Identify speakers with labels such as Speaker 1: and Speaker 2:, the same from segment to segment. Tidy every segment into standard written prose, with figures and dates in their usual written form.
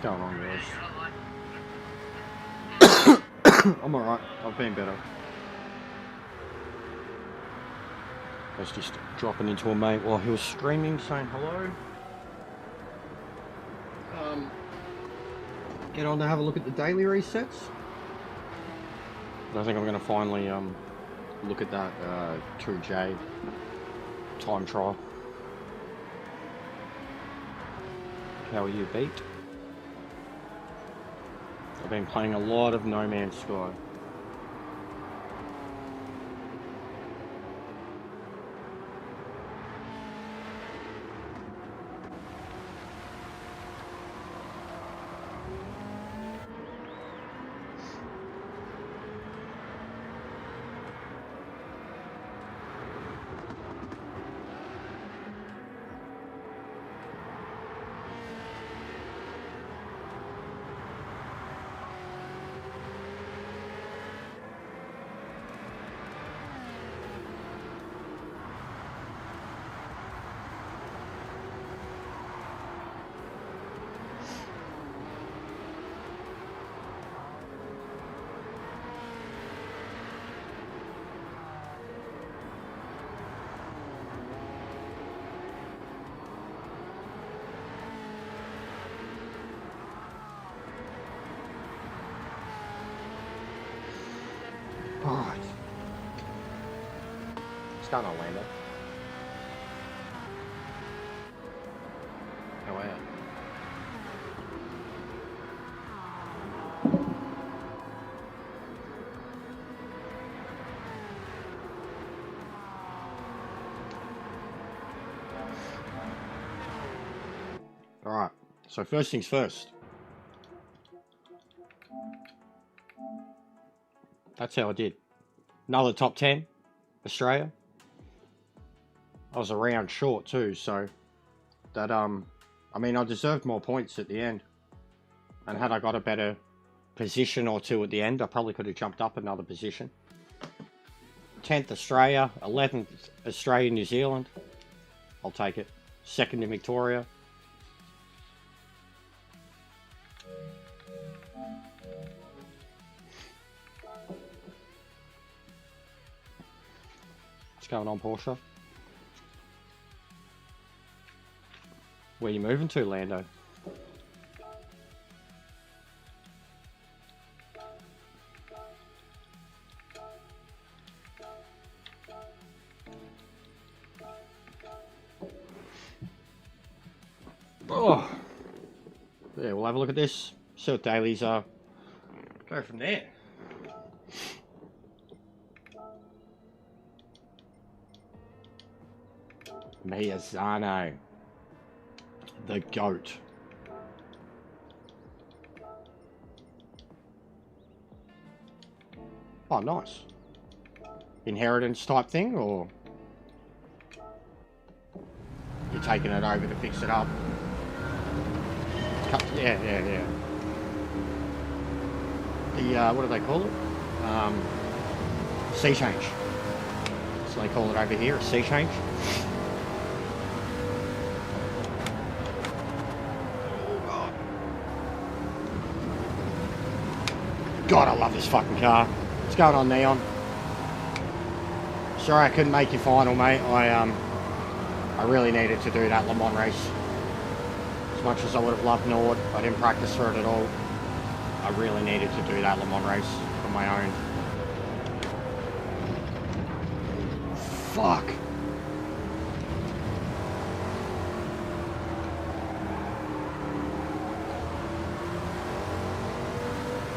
Speaker 1: going on, guys? I'm alright. I've been better. I was just dropping into a mate while he was streaming, saying hello. Get on to have a look at the daily resets. I think I'm going to finally look at that 2J time trial. How are you, Beat? I've been playing a lot of No Man's Sky. Alright. What's going on, Lando? How are you? Alright, so first things first. That's how I did. Another top 10, Australia. I was a round short too, so that I mean, I deserved more points at the end. And had I got a better position or two at the end, I probably could have jumped up another position. 10th Australia, 11th Australia, New Zealand. I'll take it. 2nd in Victoria. What's going on, Porsche? Where you moving to, Lando? Oh, yeah. We'll have a look at this. See what dailies are. Go from there. Miyazano, the GOAT. Oh, nice. Inheritance type thing, or you're taking it over to fix it up? Yeah. The, what do they call it? Sea change. So they call it over here, a sea change. God, I love this fucking car. What's going on, Neon? Sorry I couldn't make your final, mate. I really needed to do that Le Mans race. As much as I would have loved Nord, I didn't practice for it at all. I really needed to do that Le Mans race for my own. Fuck.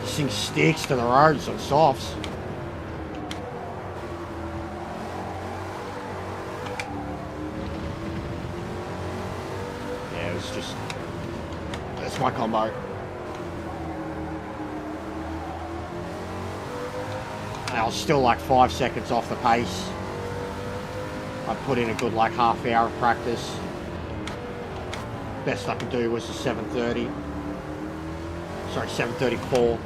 Speaker 1: This thing sticks to the roads on softs. Yeah, it was just... That's my combo. And I was still like 5 seconds off the pace. I put in a good like half hour of practice. Best I could do was a 7:30. Sorry, 7:34.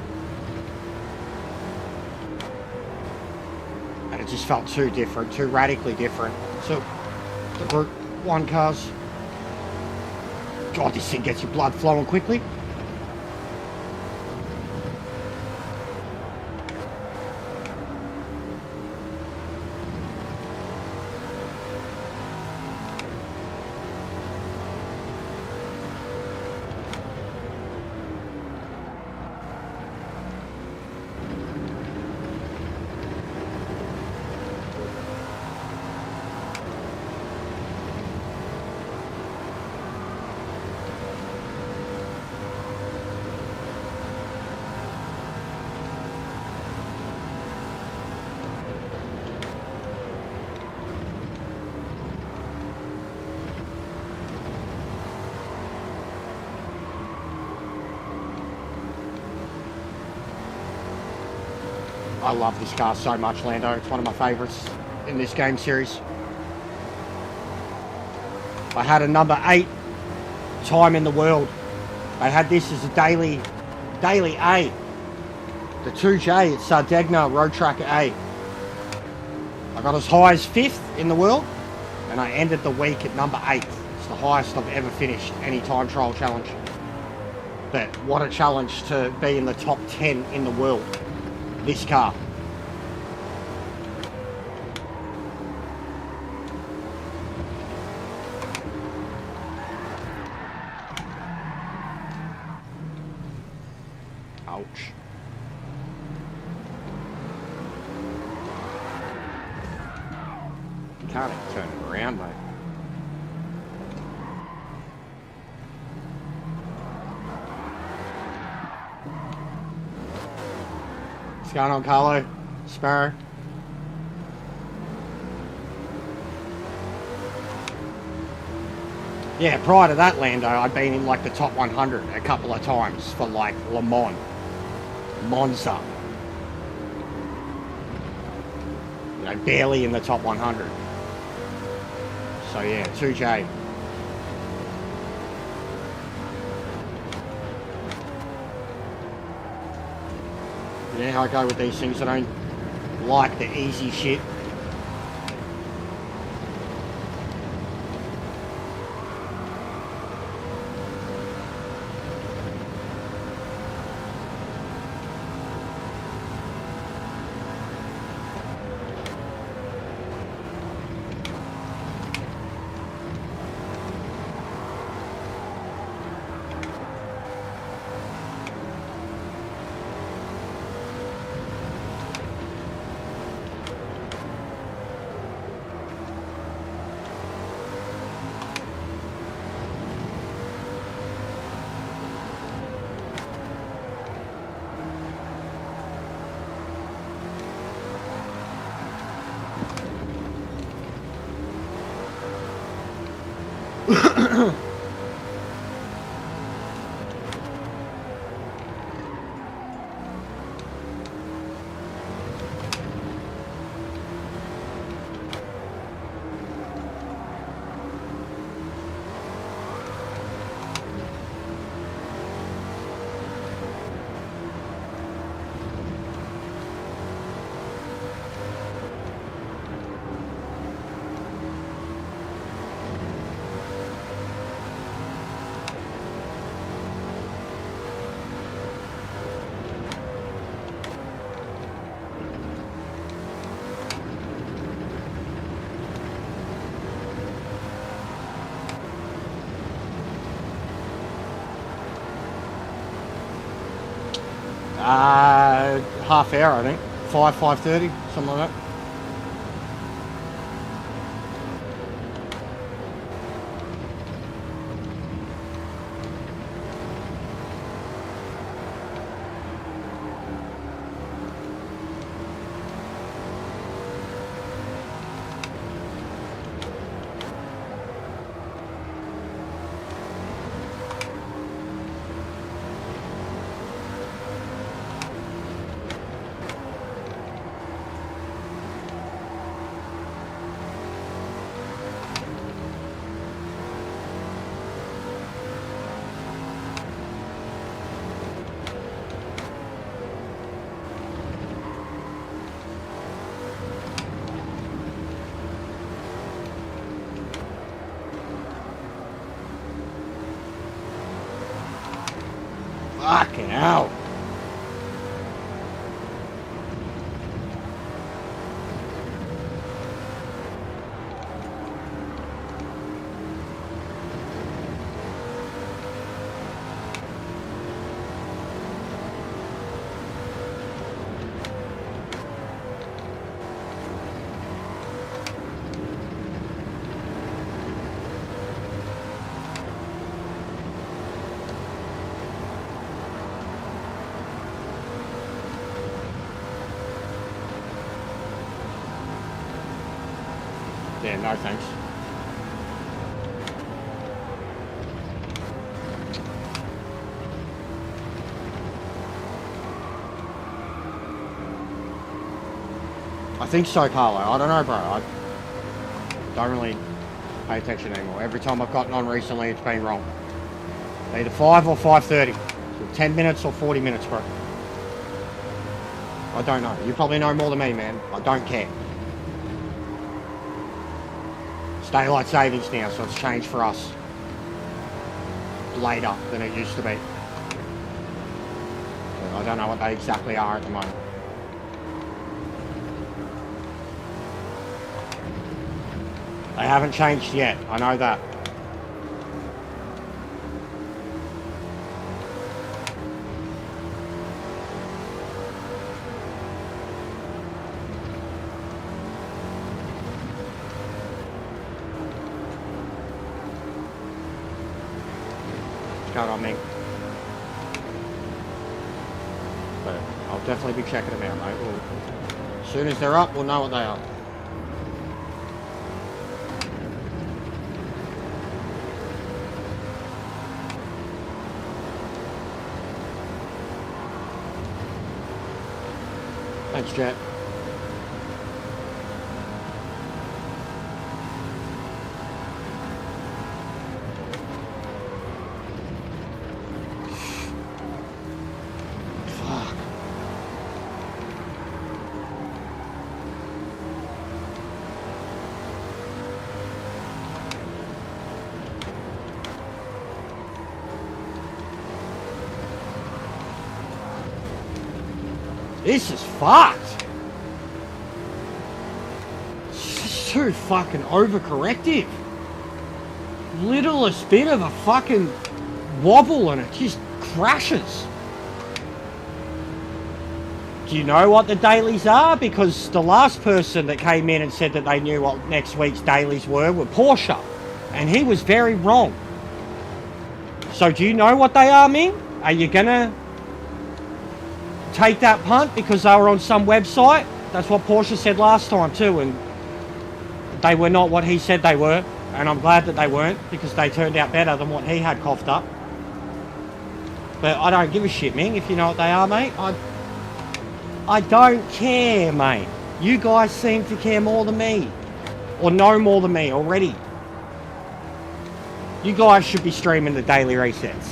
Speaker 1: And it just felt too different, too radically different. So, the Group 1 cars. God, this thing gets your blood flowing quickly. I love this car so much, Lando. It's one of my favourites in this game series. I had a number 8 time in the world. They had this as a daily A. The 2J at Sardegna Road Track A. I got as high as 5th in the world, and I ended the week at number 8th. It's the highest I've ever finished any time trial challenge. But what a challenge to be in the top 10 in the world. This car. Ouch. You can't even turn it around, mate. What's going on, Carlo? Sparrow? Yeah, prior to that, Lando, I'd been in like the top 100 a couple of times for like Le Mans, Monza. You know, barely in the top 100. So yeah, 2J. You know how I go with these things? I don't like the easy shit. Half hour, I think. 5:30, something like that. Fucking hell. Yeah, no thanks. think so, Carlo. I don't know, bro. I don't really pay attention anymore. Every time I've gotten on recently, it's been wrong. Either 5 or 5:30. So 10 minutes or 40 minutes, bro. I don't know. You probably know more than me, man. I don't care. It's daylight savings now, so it's changed for us. Later than it used to be. But I don't know what they exactly are at the moment. They haven't changed yet. I know that. Going on me. But I'll definitely be checking them out, mate. As soon as they're up, we'll know what they are. Thanks, Jet. This is fucked. It's just too fucking overcorrective. Littlest bit of a fucking wobble and it just crashes. Do you know what the dailies are? Because the last person that came in and said that they knew what next week's dailies were Porsche. And he was very wrong. So do you know what they are, Ming? Are you gonna take that punt because they were on some website? That's what Porsche said last time too, and they were not what he said they were, and I'm glad that they weren't because they turned out better than what he had coughed up. But I don't give a shit, Ming, if you know what they are, mate. I don't care, mate. You guys seem to care more than me, or know more than me already. You guys should be streaming the daily resets.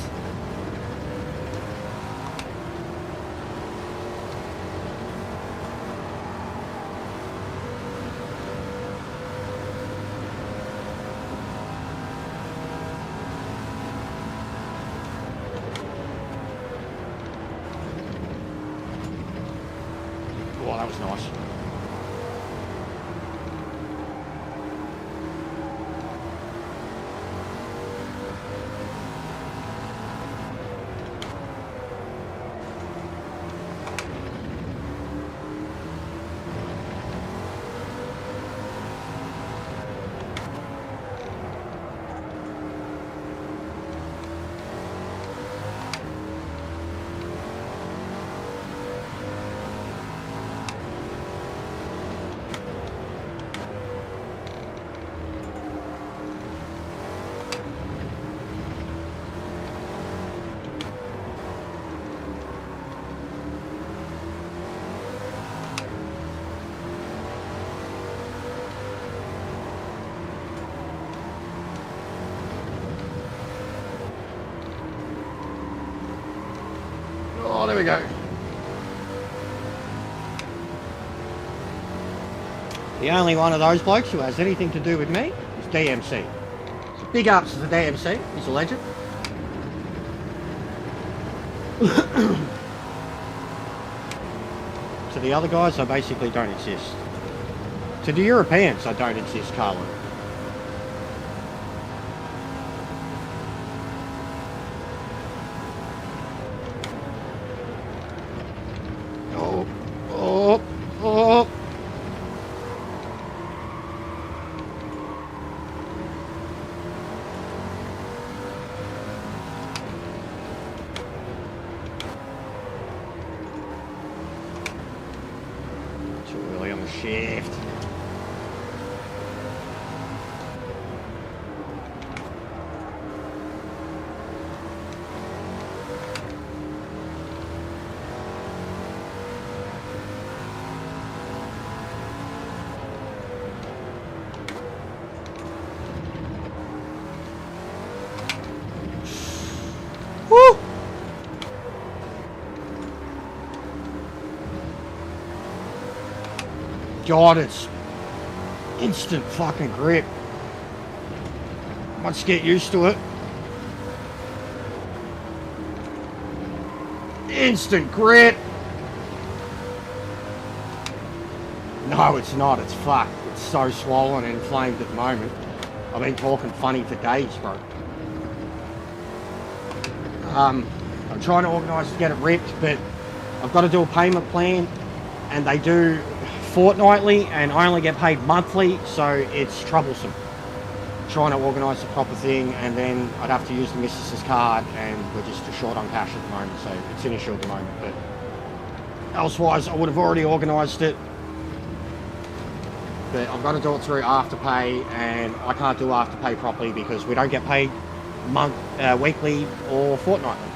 Speaker 1: Oh, that was nice. Oh, there we go. The only one of those blokes who has anything to do with me is DMC. So big ups to the DMC. He's a legend. To the other guys, I basically don't exist. To the Europeans, I don't exist, Carlo. Oh. Too early on the shift. God, it's instant fucking grip. Once you get used to it. Instant grip. No, it's not. It's fucked. It's so swollen and inflamed at the moment. I've been talking funny for days, bro. I'm trying to organise to get it ripped, but I've got to do a payment plan, and they do fortnightly, and I only get paid monthly, so it's troublesome. Trying to organise the proper thing, and then I'd have to use the missus's card, and we're just short on cash at the moment, so it's an issue at the moment. But elsewise, I would have already organised it. But I've got to do it through Afterpay, and I can't do Afterpay properly because we don't get paid weekly or fortnightly.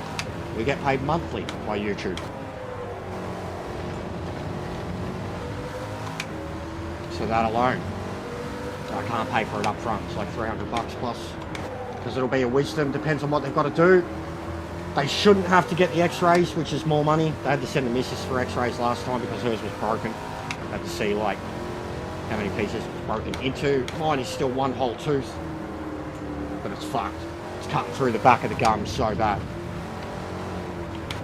Speaker 1: We get paid monthly by YouTube. So that alone, I can't pay for it up front. It's like $300 plus, because it'll be a wisdom. Depends on what they've got to do. They shouldn't have to get the x-rays, which is more money. They had to send the missus for x-rays last time because hers was broken. They had to see like how many pieces it was broken into. Mine is still one whole tooth, but it's fucked. It's cutting through the back of the gum so bad.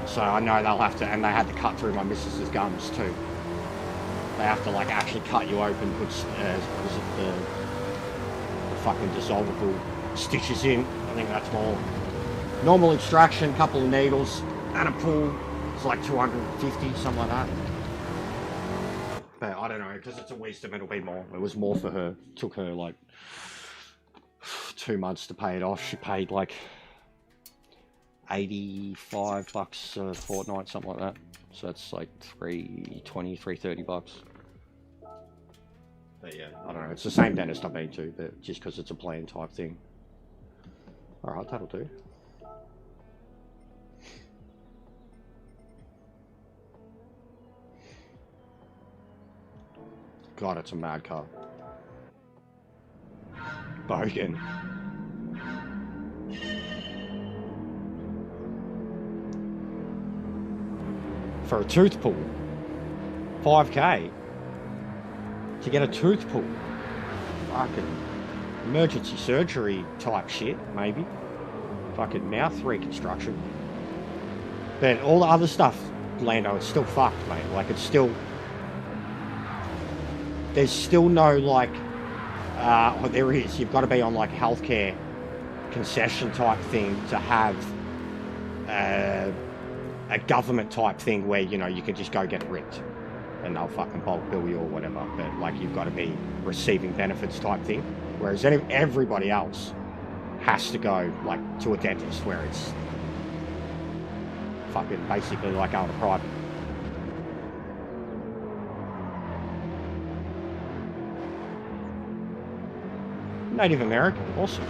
Speaker 1: So I know they'll have to, and they had to cut through my missus's gums too. They have to like actually cut you open, put the fucking dissolvable stitches in. I think that's more normal extraction, couple of needles and a pull. It's like 250, something like that. But I don't know, because it's a wisdom, it'll be more. It was more for her. It took her like 2 months to pay it off. She paid like $85 a fortnight, something like that. So that's like $320, $330. But yeah, I don't know. It's the same dentist I've been to, but just because it's a plan type thing. Alright, that'll do. God, it's a mad car. Bogan. For a tooth pull, $5K to get a tooth pull. Fucking emergency surgery type shit, maybe. Fucking mouth reconstruction. But all the other stuff, Lando, it's still fucked, mate. Like, it's still... There's still no, like... well, there is. You've got to be on, like, healthcare concession type thing to have a government type thing where, you know, you can just go get it ripped and they'll fucking bulk bill you or whatever. But, like, you've got to be receiving benefits type thing. Whereas everybody else has to go, like, to a dentist where it's fucking basically like going to private. Native American, awesome.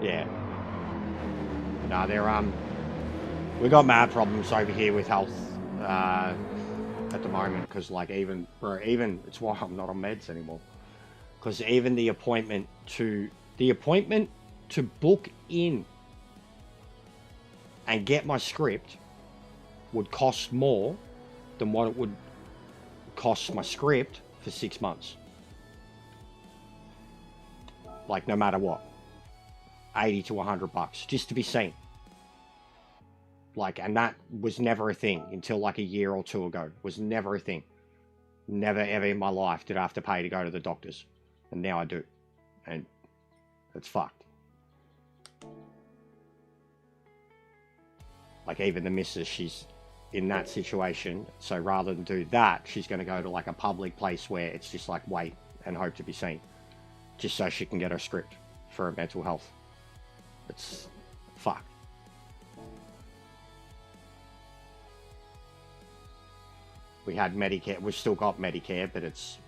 Speaker 1: Yeah. No, they're we got mad problems over here with health at the moment, because like even it's why I'm not on meds anymore. Because even the appointment to book in and get my script would cost more than what it would cost my script for 6 months. Like, no matter what, 80 to $100 just to be seen. Like, and that was never a thing until like a year or two ago. It was never a thing. Never ever in my life did I have to pay to go to the doctors, and now I do, and it's fucked. Like, even the missus, she's in that situation, so rather than do that, she's going to go to like a public place where it's just like wait and hope to be seen, just so she can get her script for her mental health. It's fucked. We had Medicare, we've still got Medicare, but it's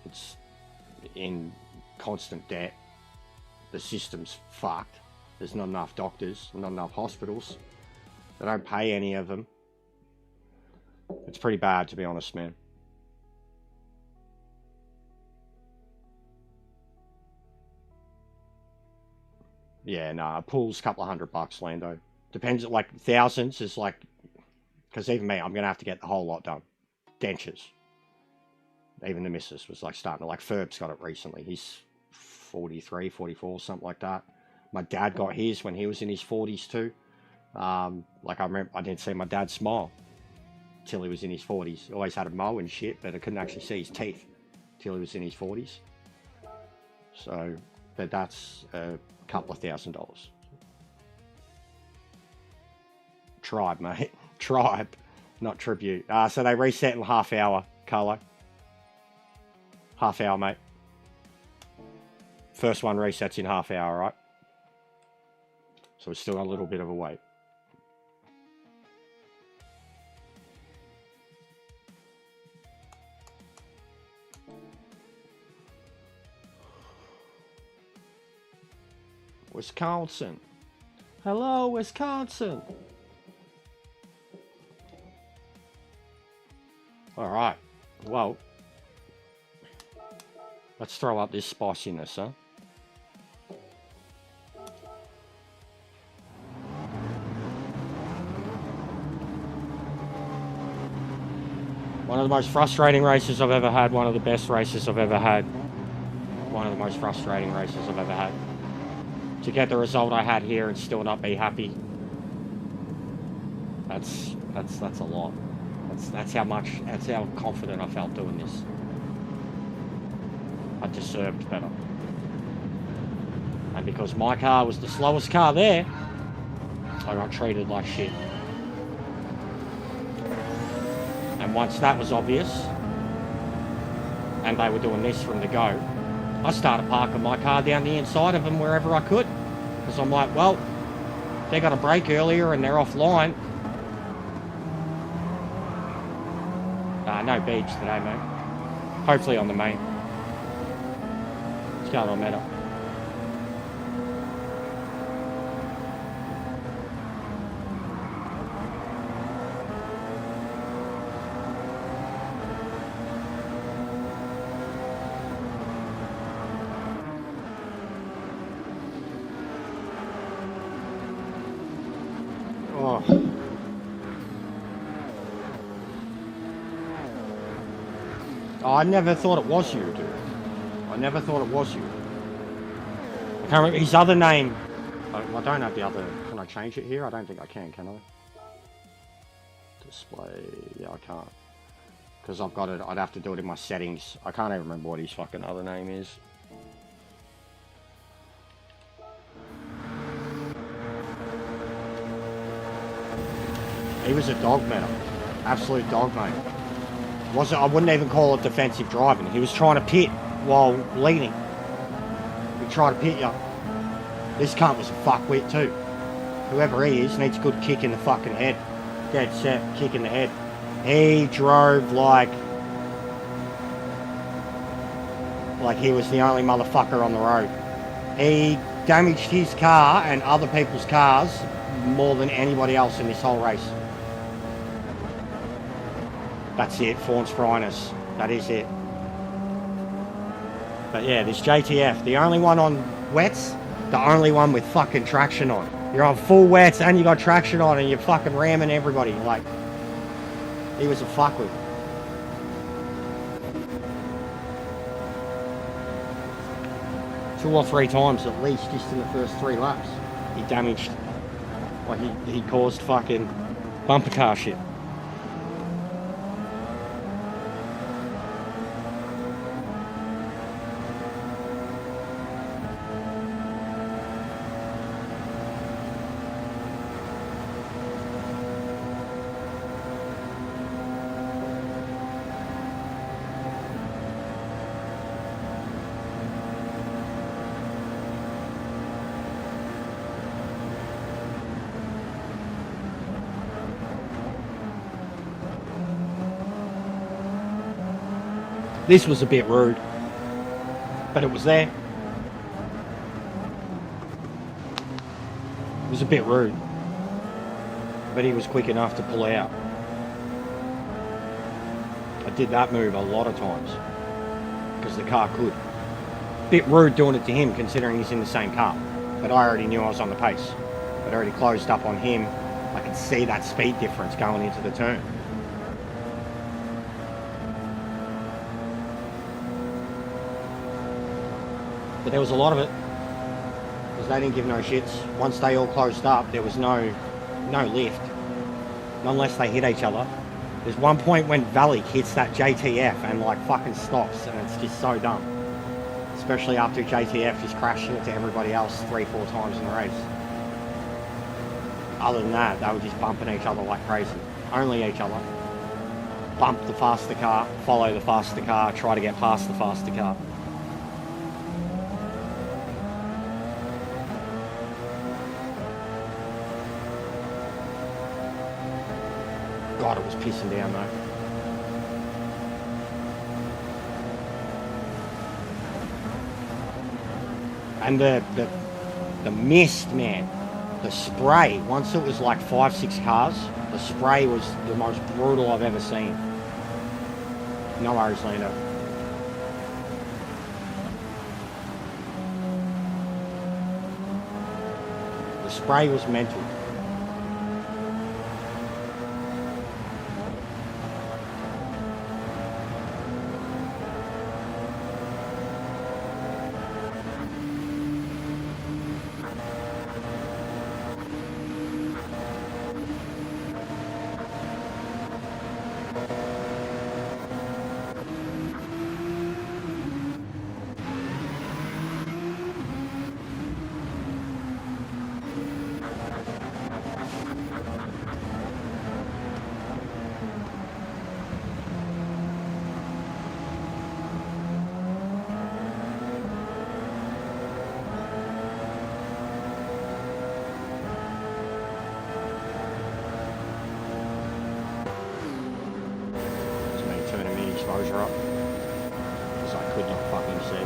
Speaker 1: in constant debt. The system's fucked. There's not enough doctors, not enough hospitals. They don't pay any of them. It's pretty bad, to be honest, man. Yeah, nah, pool's a couple of $100, Lando. Depends, like, thousands is like, because even me, I'm going to have to get the whole lot done. Dentures. Even the missus was like starting to, like Ferb's got it recently. He's 43, 44, something like that. My dad got his when he was in his 40s too. Like I remember, I didn't see my dad smile till he was in his 40s. He always had a mo and shit, but I couldn't actually see his teeth till he was in his 40s. So, but that's a couple of $1,000. Tribe, mate. Tribe, not tribute. So they reset in half hour, Carlo. Half hour, mate. First one resets in half hour, right? So we're still a little bit of a wait. Wisconsin. Hello, Wisconsin. All right. Well, let's throw up this spiciness, huh? One of the most frustrating races I've ever had. One of the best races I've ever had. One of the most frustrating races I've ever had. To get the result I had here and still not be happy. That's a lot. That's how confident I felt doing this. I deserved better. And because my car was the slowest car there, I got treated like shit. And once that was obvious, and they were doing this from the go, I started parking my car down the inside of them wherever I could. Because I'm like, well, they got a break earlier and they're offline. No beach today, mate. Hopefully on the main. It's going on better. I never thought it was you, dude. I never thought it was you. I can't remember his other name. I don't have the other. Can I change it here? I don't think I can I? Display. Yeah, I can't. Because I've got it. I'd have to do it in my settings. I can't even remember what his fucking other name is. He was a dog, man. Absolute dog, mate. I wouldn't even call it defensive driving. He was trying to pit while leading. He tried to pit you. This cunt was a fuckwit too. Whoever he is needs a good kick in the fucking head. Dead set, kick in the head. He drove like he was the only motherfucker on the road. He damaged his car and other people's cars more than anybody else in this whole race. That's it, Fawn's Fryness. That is it. But yeah, this JTF, the only one on wets, the only one with fucking traction on. You're on full wets and you got traction on and you're fucking ramming everybody. Like, he was a fuckwit. Two or three times at least, just in the first 3 laps. He damaged, like he caused fucking bumper car shit. This was a bit rude, but it was there. It was a bit rude, but he was quick enough to pull out. I did that move a lot of times because the car could. Bit rude doing it to him considering he's in the same car, but I already knew I was on the pace. I'd already closed up on him. I could see that speed difference going into the turn. But there was a lot of it. Because they didn't give no shits. Once they all closed up, there was no lift. Not unless they hit each other. There's one point when Valley hits that JTF and like fucking stops, and it's just so dumb. Especially after JTF just crashed into everybody else 3-4 times in the race. Other than that, they were just bumping each other like crazy. Only each other. Bump the faster car, follow the faster car, try to get past the faster car. God, it was pissing down though. And the mist, man, the spray, once it was like 5-6 cars, the spray was the most brutal I've ever seen. No worries, Lando. The spray was mental. Exposure up because I could not fucking see.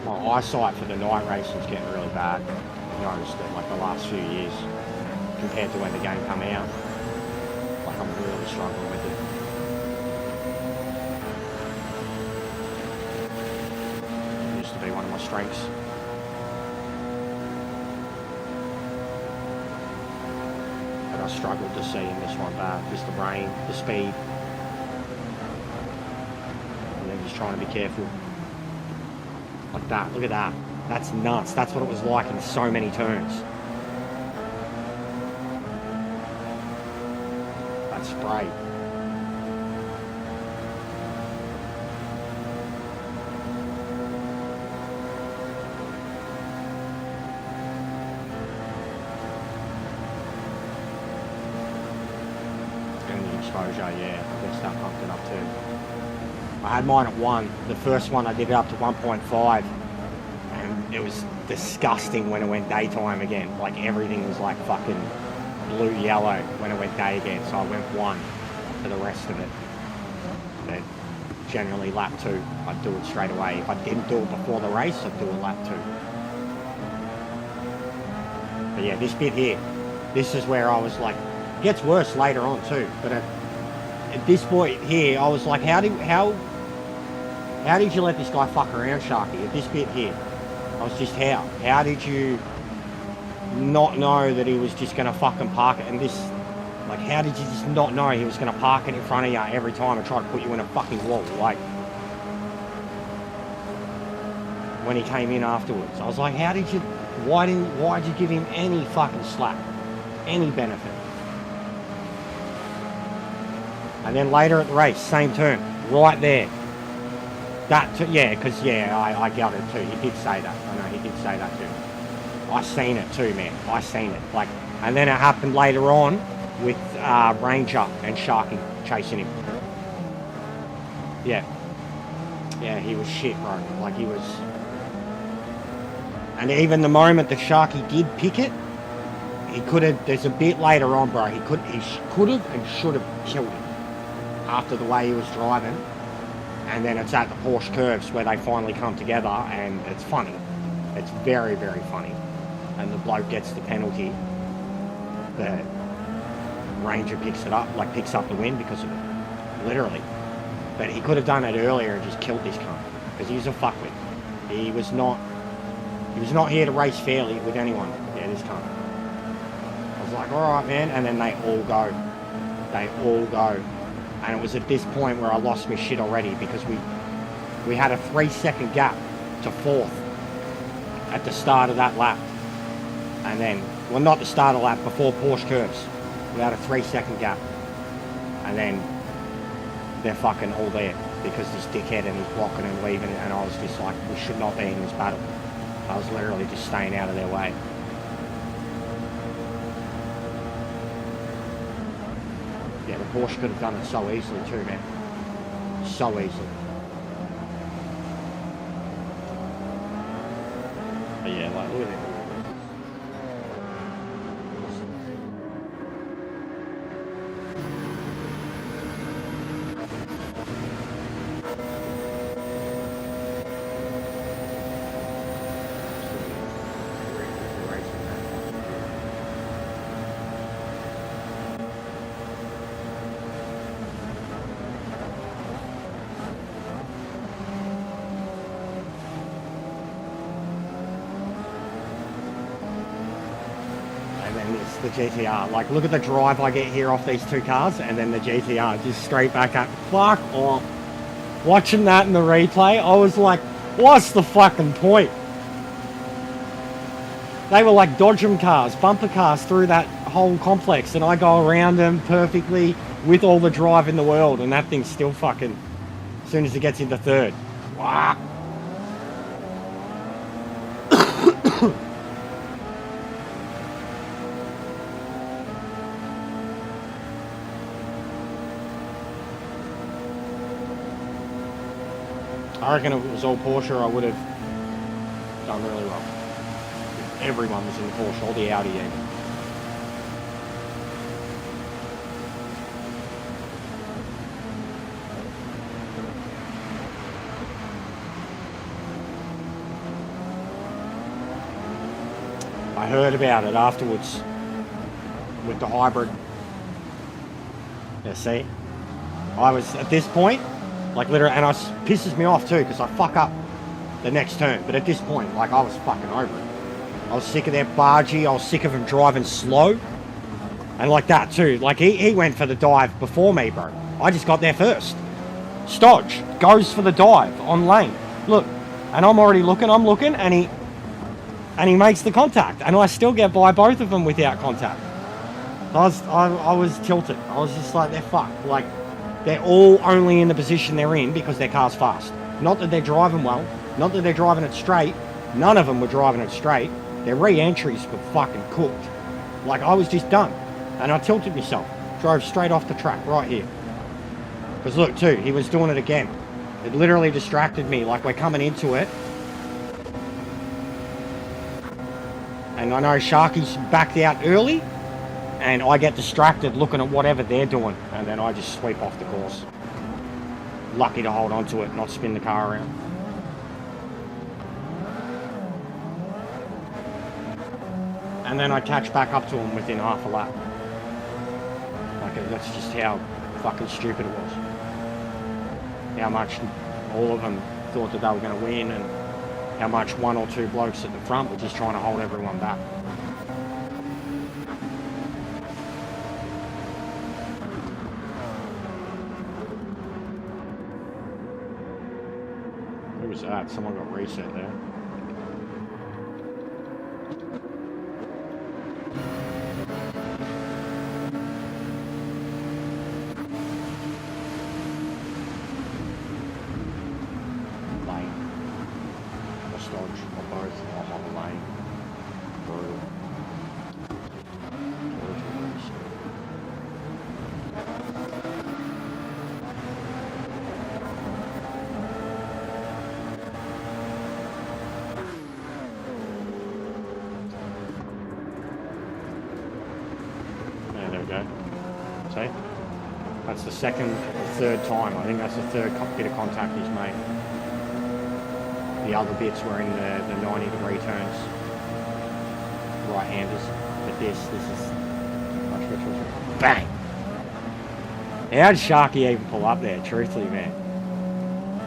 Speaker 1: My eyesight for the night racing is getting really bad. I've noticed it like the last few years compared to when the game came out. Like I'm really struggling with it. It used to be one of my strengths. I struggled to see in this one bad. Just the rain, the speed. And then just trying to be careful. Like that, look at that. That's nuts. That's what it was like in so many turns. That spray. Exposure, yeah, I think that pumped it up too. I had mine at 1. The first one I did it up to 1.5, and it was disgusting when it went daytime again. Like everything was like fucking blue yellow when it went day again. So I went 1 for the rest of it. But generally lap 2, I'd do it straight away. If I didn't do it before the race, I'd do it lap 2. But yeah, this bit here, this is where I was like, it gets worse later on too, but at this point here, I was like, how did you let this guy fuck around, Sharky? At this bit here, I was just, how did you not know that he was just gonna fucking park it? And this, like, how did you just not know he was gonna park it in front of you every time and try to put you in a fucking wall? Like, when he came in afterwards, I was like, why'd you give him any fucking slack, any benefit? And then later at the race, same turn, right there. Yeah, because, I got it too. He did say that. I know, he did say that too. I seen it too, man. I seen it. Like, and then it happened later on with Ranger and Sharky chasing him. Yeah. Yeah, he was shit, bro. Like, he was... And even the moment that Sharky did pick it, he could have... There's a bit later on, bro. He could have and should have killed him after the way he was driving. And then it's at the Porsche curves where they finally come together, and it's funny. It's very, very funny. And the bloke gets the penalty. The Ranger picks it up, like picks up the win because of it. Literally. But he could have done it earlier and just killed this cunt. Because he's a fuckwit. He was not here to race fairly with anyone. Yeah, this cunt. I was like, all right, man. And then they all go. They all go. And it was at this point where I lost my shit already because we had a 3-second gap to 4th at the start of that lap. And then, well, not the start of the lap, before Porsche curves. We had a 3-second gap. And then they're fucking all there because this dickhead and he's blocking and leaving. And I was just like, we should not be in this battle. I was literally just staying out of their way. Yeah, the Porsche could have done it so easily too, man. So easily. But yeah, like, look at it. The GTR, like, look at the drive I get here off these two cars, and then the GTR just straight back up. Fuck off. Watching that in the replay, I was like, what's the fucking point? They were like dodgem cars, bumper cars through that whole complex, and I go around them perfectly with all the drive in the world, and that thing's still fucking, as soon as it gets into 3rd. Wow. I reckon if it was all Porsche, I would have done really well. Everyone was in the Porsche, all the Audi even. I heard about it afterwards with the hybrid. Yeah, see? I was, at this point, like literally, and it pisses me off too, because I fuck up the next turn. But at this point, like, I was fucking over it. I was sick of that bargee. I was sick of him driving slow. And like that too. Like, he went for the dive before me, bro. I just got there first. Stodge goes for the dive on lane. Look, and I'm already looking, and he makes the contact. And I still get by both of them without contact. I was tilted. I was just like, they're fucked. Like, they're all only in the position they're in because their car's fast. Not that they're driving well. Not that they're driving it straight. None of them were driving it straight. Their re-entries were fucking cooked. Like, I was just done. And I tilted myself. Drove straight off the track right here. Because look, too, he was doing it again. It literally distracted me. Like, we're coming into it. And I know Sharky's backed out early. And I get distracted looking at whatever they're doing. And then I just sweep off the course. Lucky to hold on to it, not spin the car around. And then I catch back up to him within half a lap. Like, that's just how fucking stupid it was. How much all of them thought that they were going to win, and how much one or two blokes at the front were just trying to hold everyone back. Who was that? Someone got reset there. That's the second or third time. I think that's the third bit of contact he's made. The other bits were in the 90-degree turns. Right-handers. But this is much. Bang! How did Sharky even pull up there, truthfully, man?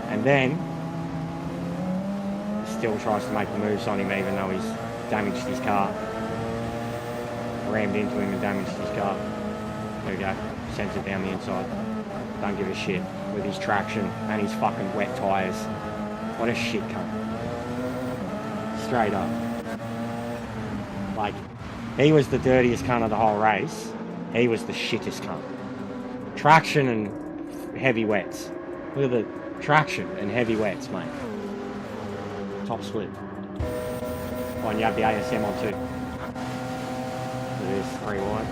Speaker 1: And then he still tries to make the moves on him even though he's damaged his car. rammed into him and damaged his car. There we go. Sends it down the inside. Don't give a shit with his traction and his fucking wet tyres. What a shit cunt. Straight up. Like, he was the dirtiest cunt of the whole race. He was the shittest cunt. Traction and heavy wets. Look at the traction and heavy wets, mate. Top split. Oh, and you have the ASM on too. Look at this, 3 wide.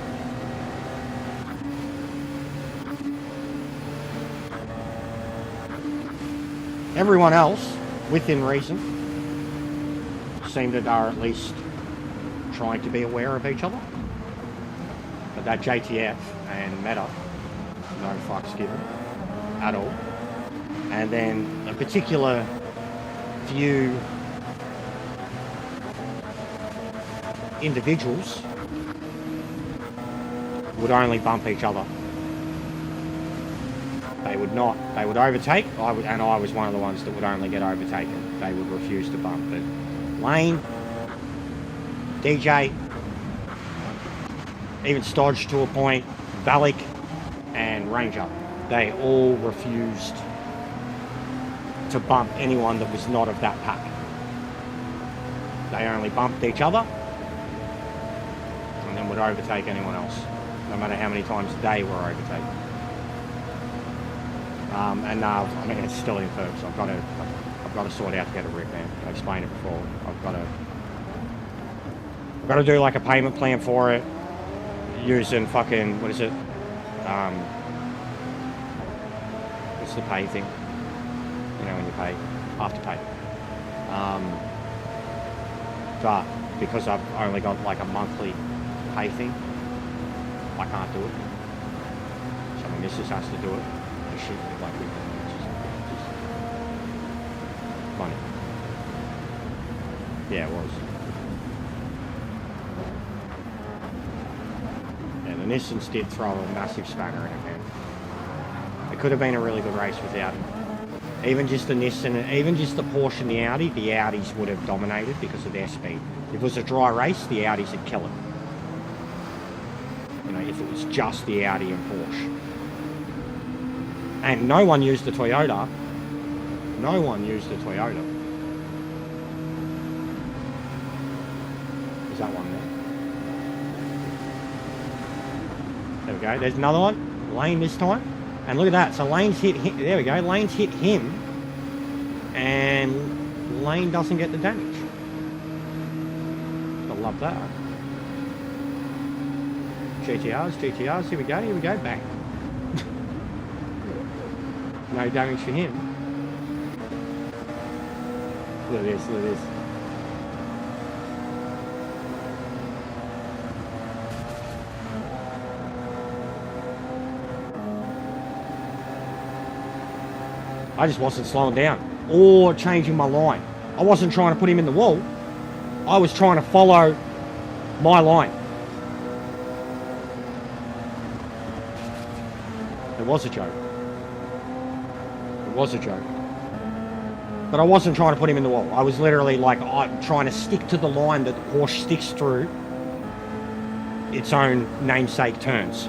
Speaker 1: Everyone else, within reason, seemed that are at least trying to be aware of each other. But that JTF and Meta, no fucks given at all. And then a particular few individuals would only bump each other. They would not. They would overtake. And I was one of the ones that would only get overtaken. They would refuse to bump. But Lane, DJ, even Stodge to a point, Valak, and Ranger, they all refused to bump anyone that was not of that pack. They only bumped each other and then would overtake anyone else, no matter how many times they were overtaken. I mean, it's still in perks. I've got to sort out to get a rip, man. I explained it before. I've got to do like a payment plan for it, using fucking, what is it? What's the pay thing? You know, when you pay, Afterpay. But because I've only got like a monthly pay thing, I can't do it. So my missus has to do it. Shit, like just money. Yeah, it was. Yeah, the Nissans did throw a massive spanner in it, man. It could have been a really good race without it. Even just the Nissan, even just the Porsche and the Audi, the Audis would have dominated because of their speed. If it was a dry race, the Audis would kill it. You know, if it was just the Audi and Porsche. And no one used the Toyota. No one used the Toyota. Is that one there? There we go. There's another one. Lane this time. And look at that. So Lane's hit him. There we go. Lane's hit him. And Lane doesn't get the damage. I love that. GTRs. Here we go. Bang. No damage for him. Look at this. I just wasn't slowing down or changing my line. I wasn't trying to put him in the wall. I was trying to follow my line. It was a joke. But I wasn't trying to put him in the wall. I was literally like, I'm trying to stick to the line that the Porsche sticks through its own namesake turns.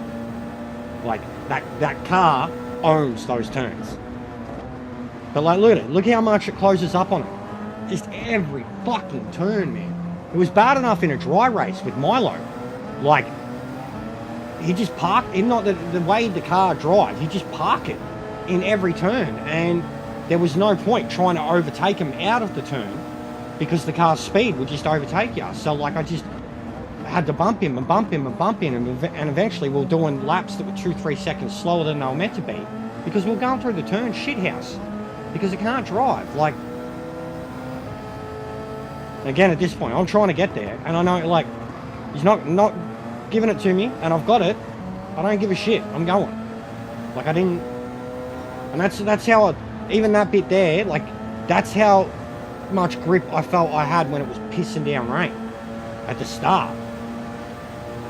Speaker 1: Like, that car owns those turns. But like, look at it. Look how much it closes up on it. Just every fucking turn, man. It was bad enough in a dry race with Milo. Like, he just parked, not the way the car drives, he just parked it in every turn, and there was no point trying to overtake him out of the turn because the car's speed would just overtake you. So like, I just had to bump him, and eventually we were doing laps that were 2-3 seconds slower than they were meant to be because we were going through the turn shithouse because it can't drive. Like, again, at this point I'm trying to get there, and I know like he's not giving it to me, and I've got it. I don't give a shit. I'm going. Like, I didn't. And that's how, even that bit there, like, that's how much grip I felt I had when it was pissing down rain at the start.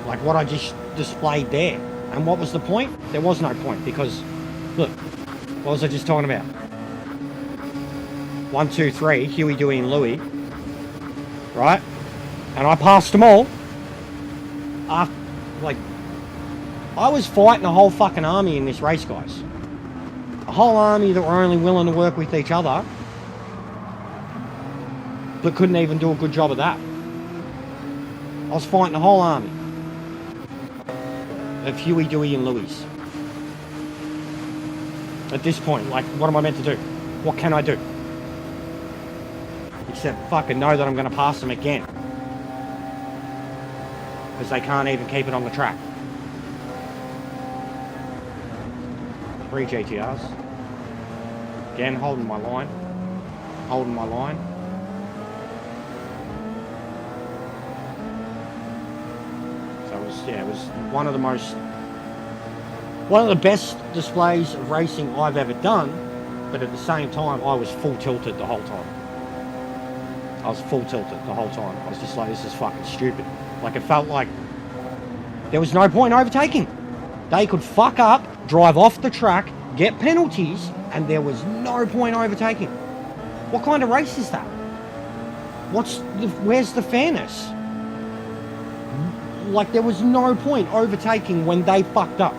Speaker 1: Like what I just displayed there. And what was the point? There was no point, because, look, what was I just talking about? 1, 2, 3, Huey, Dewey and Louie, right? And I passed them all. after, like, I was fighting a whole fucking army in this race, guys. A whole army that were only willing to work with each other, but couldn't even do a good job of that. I was fighting a whole army of Huey, Dewey, and Louis. At this point, like, what am I meant to do? What can I do? Except fucking know that I'm going to pass them again. Because they can't even keep it on the track. 3 GTRs. Again, holding my line. Holding my line. So it was one of the best displays of racing I've ever done, but at the same time, I was full tilted the whole time. I was full tilted the whole time. I was just like, this is fucking stupid. Like, it felt like there was no point overtaking. They could fuck up, drive off the track, get penalties, and there was no point overtaking. What kind of race is that? Where's the fairness? Like, there was no point overtaking when they fucked up.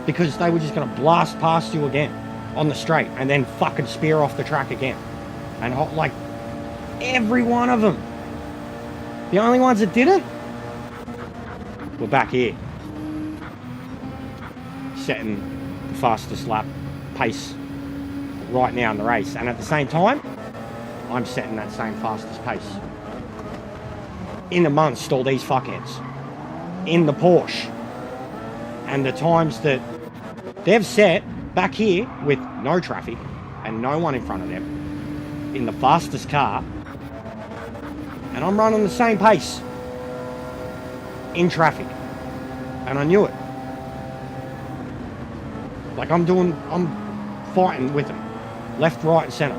Speaker 1: Because they were just going to blast past you again on the straight and then fucking spear off the track again. And like, every one of them. The only ones that didn't were back here. Setting the fastest lap pace right now in the race. And at the same time, I'm setting that same fastest pace. In amongst all these fuckheads. In the Porsche. And the times that they've set back here with no traffic and no one in front of them in the fastest car, and I'm running the same pace in traffic, and I knew it. Like, I'm fighting with them left, right and centre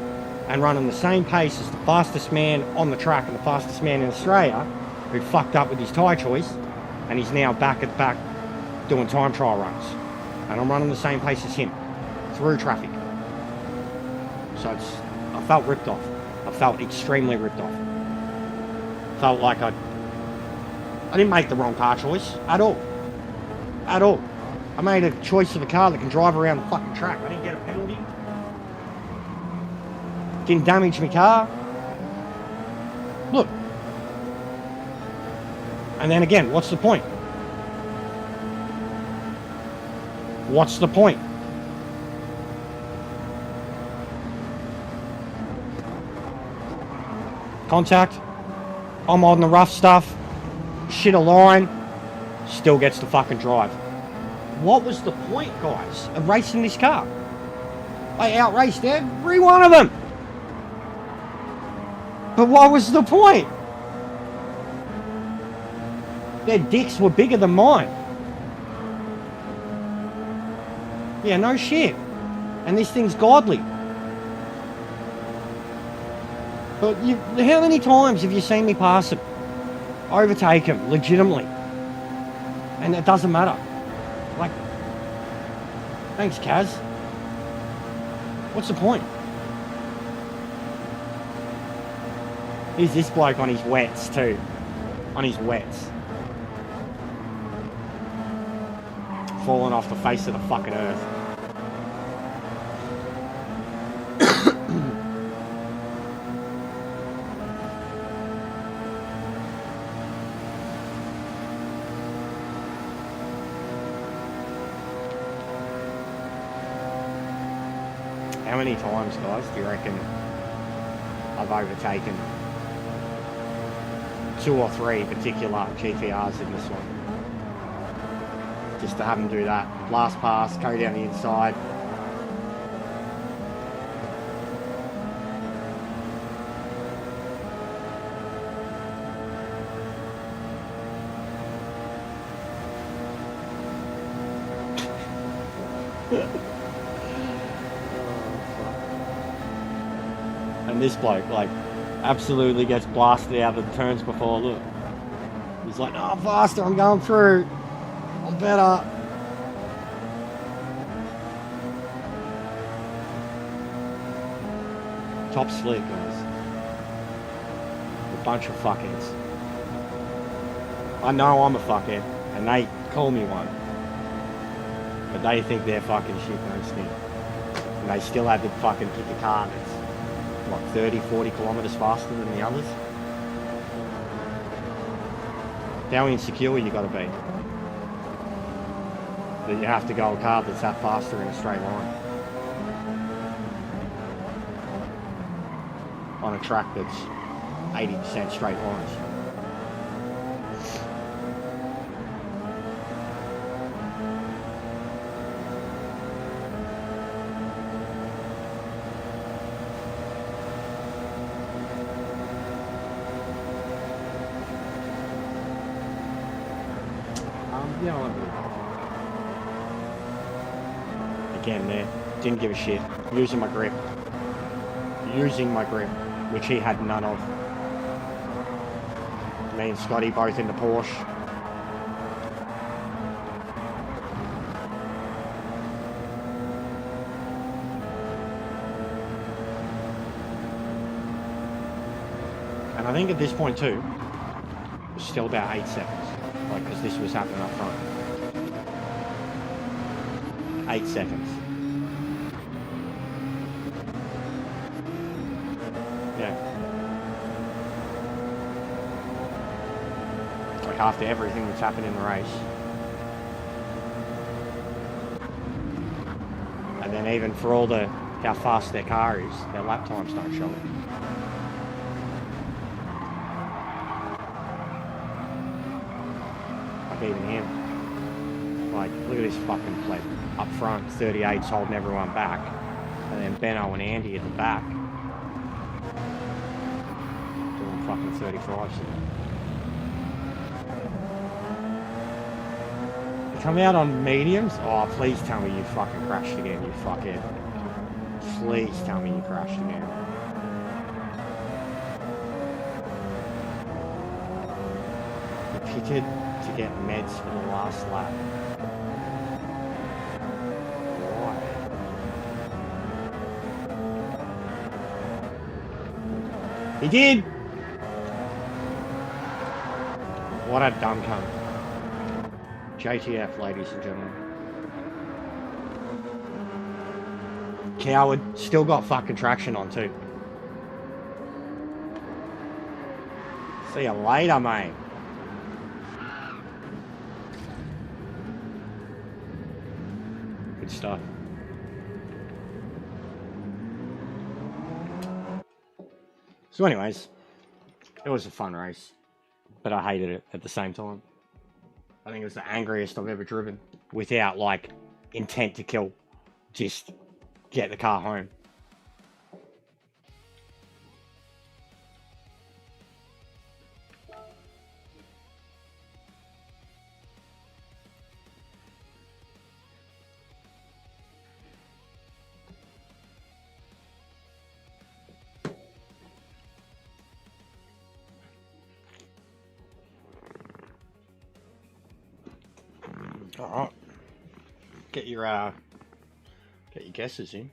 Speaker 1: and running the same pace as the fastest man on the track and the fastest man in Australia who fucked up with his tyre choice, and he's now back at back doing time trial runs, and I'm running the same pace as him through traffic. So I felt ripped off. I felt extremely ripped off. Felt like I didn't make the wrong car choice at all. At all. I made a choice of a car that can drive around the fucking track. I didn't get a penalty. Didn't damage my car. Look. And then again, what's the point? What's the point? Contact. I'm on the rough stuff. Shit a line. Still gets to fucking drive. What was the point, guys, of racing this car? I outraced every one of them. But what was the point? Their dicks were bigger than mine. Yeah, no shit. And this thing's godly. But how many times have you seen me pass him? Overtake him, legitimately. And it doesn't matter. Like, thanks, Kaz. What's the point? Here's this bloke on his wets, too. On his wets. Falling off the face of the fucking earth. How many times, guys, do you reckon I've overtaken 2 or 3 particular GTRs in this one? Just to have them do that. Last pass, go down the inside. And this bloke, like, absolutely gets blasted out of the turns before. Look. He's like, oh, faster, I'm going through. I'm better. Top split, guys. A bunch of fuckheads. I know I'm a fuckhead, and they call me one. But they think they're fucking shit, don't stink. And they still have to fucking pick a car that's, what, 30, 40 kilometres faster than the others. How insecure you gotta be. That you have to go a car that's that faster in a straight line. On a track that's 80% straight lines. Yeah, I'll have a look. Again there, didn't give a shit. Using my grip. Which he had none of. Me and Scotty both in the Porsche. And I think at this point too, it was still about 8 seconds. Like, because this was happening up front. 8 seconds. Yeah. Like after everything that's happened in the race. And then even for all the how fast their car is, their lap times don't show it. Like even him. Like, look at this fucking pleb. Up front, 38's holding everyone back. And then Benno and Andy at the back. Doing fucking 35s. You come out on mediums? Oh, please tell me you fucking crashed again, you fuckhead. Please tell me you crashed again. You pitted to get meds for the last lap. Why? He did! What a dumb cunt. JTF, ladies and gentlemen. Coward. Still got fucking traction on too. See you later, mate. Good stuff. So anyways, it was a fun race, but I hated it at the same time. I think it was the angriest I've ever driven without like intent to kill. Just get the car home. All right, get your guesses in.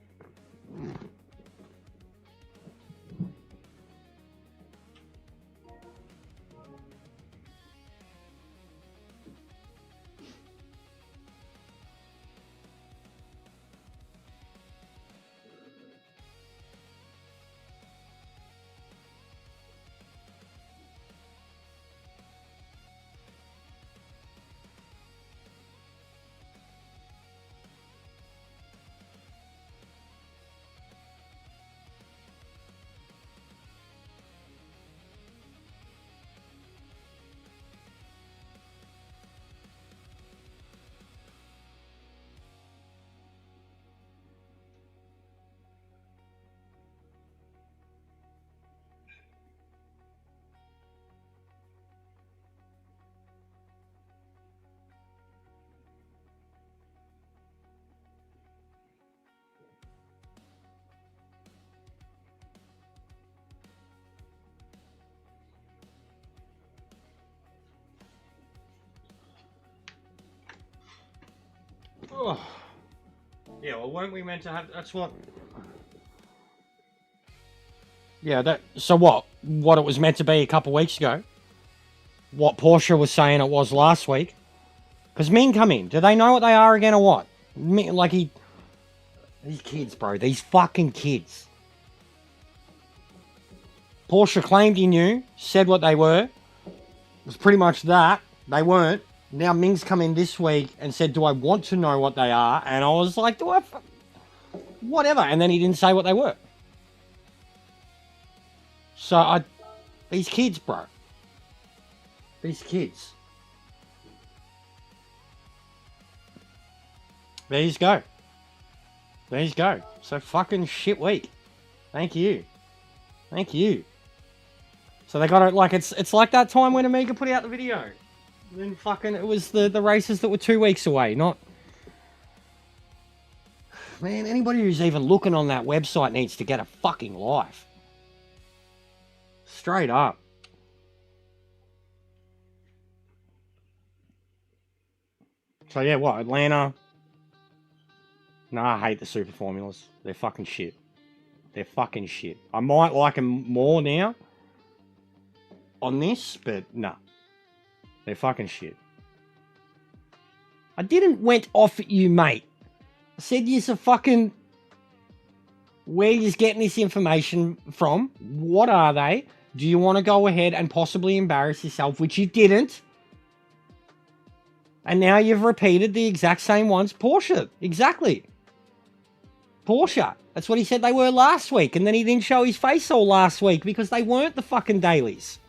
Speaker 1: Oh. Yeah, well, weren't we meant to have... That's what... Yeah, that... So what? What it was meant to be a couple of weeks ago? what Porsche was saying it was last week. Because Ming come in. Do they know what they are again or what? Like these kids, bro. These fucking kids. Porsche claimed he knew, said what they were. It was pretty much that. They weren't. Now Ming's come in this week and said, do I want to know what they are? And I was like, do I... Whatever. And then he didn't say what they were. So these kids, bro. These kids. There you go. There you go. So fucking shit week. Thank you. Thank you. So they got it like it's like that time when Amiga put out the video. And then fucking it was the races that were 2 weeks away, not... Man, anybody who's even looking on that website needs to get a fucking life. Straight up. So yeah, what? Atlanta... Nah, I hate the super formulas. They're fucking shit. They're fucking shit. I might like them more now on this, but nah. They're fucking shit. I didn't went off at you, mate. I said you're a fucking... Where you're getting this information from? What are they? Do you want to go ahead and possibly embarrass yourself, which you didn't? And now you've repeated the exact same ones. Porsche. Exactly. Porsche. That's what he said they were last week. And then he didn't show his face all last week because they weren't the fucking dailies.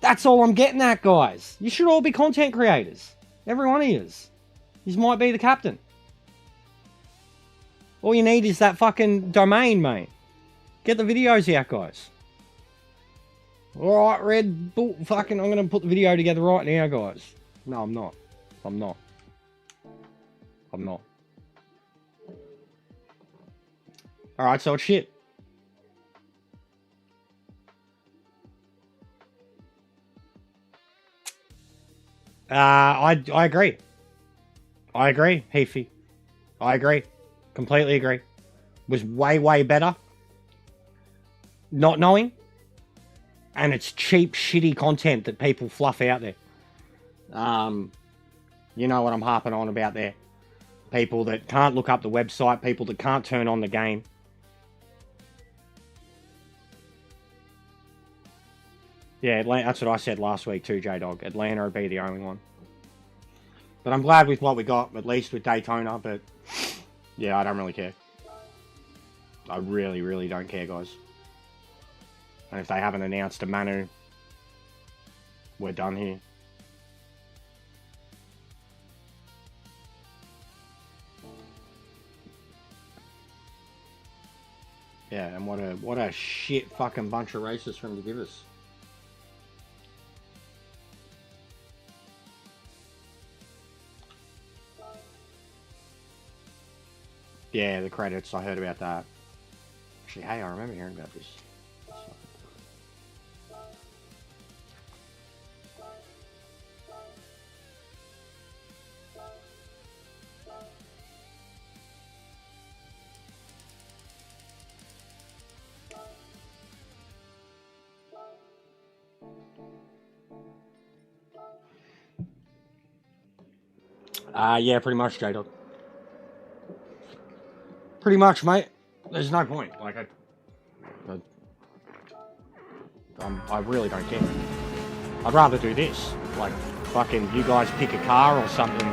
Speaker 1: That's all I'm getting at, guys. You should all be content creators. Every one of yous. Yous might be the captain. All you need is that fucking domain, mate. Get the videos out, guys. Alright, Red Bull. Fucking, I'm going to put the video together right now, guys. No, I'm not. I'm not. I'm not. Alright, so it's shit. I agree. I agree, Heafy. I agree. Completely agree. Was way, way better. Not knowing. And it's cheap, shitty content that people fluff out there. You know what I'm harping on about there. People that can't look up the website. People that can't turn on the game. Yeah, Atlanta, that's what I said last week too, J-Dog. Atlanta would be the only one. But I'm glad with what we got, at least with Daytona, but... Yeah, I don't really care. I really, really don't care, guys. And if they haven't announced a Manu, we're done here. Yeah, and what a shit fucking bunch of races for him to give us. Yeah, the credits, I heard about that. Actually, hey, I remember hearing about this. Yeah, pretty much, J-Dog. Pretty much, mate. There's no point. Like, I really don't care. I'd rather do this. Like, fucking, you guys pick a car or something.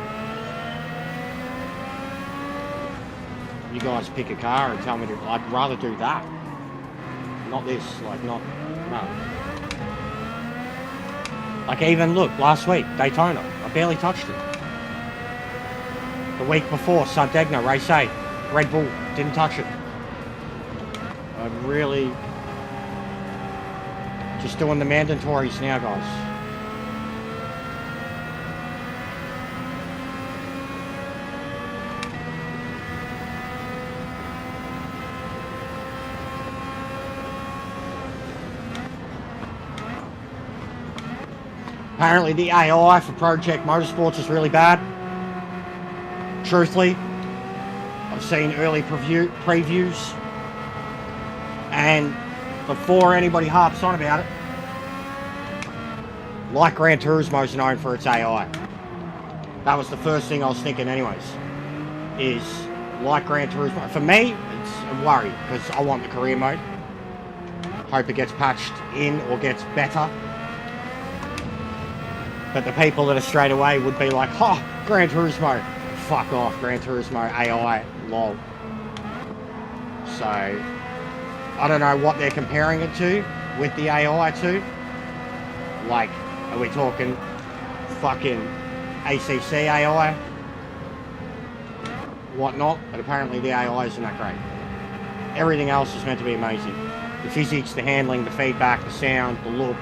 Speaker 1: You guys pick a car and tell me to... I'd rather do that. Not this. Like, not... No. Like, even, look, last week, Daytona. I barely touched it. The week before, Sardegna, Race 8. Red Bull, didn't touch it. I'm really... Just doing the mandatories now, guys. Apparently the AI for Project Motorsports is really bad. Truthfully, I've seen early previews, and before anybody harps on about it, like Gran Turismo's known for its AI. That was the first thing I was thinking anyways. Is like Gran Turismo. For me, it's a worry because I want the career mode. Hope it gets patched in or gets better. But the people that are straight away would be like, oh, Gran Turismo. Fuck off, Gran Turismo AI, lol. So, I don't know what they're comparing it to with the AI to. Like, are we talking fucking ACC AI? Whatnot, but apparently the AI isn't that great. Everything else is meant to be amazing. The physics, the handling, the feedback, the sound, the look.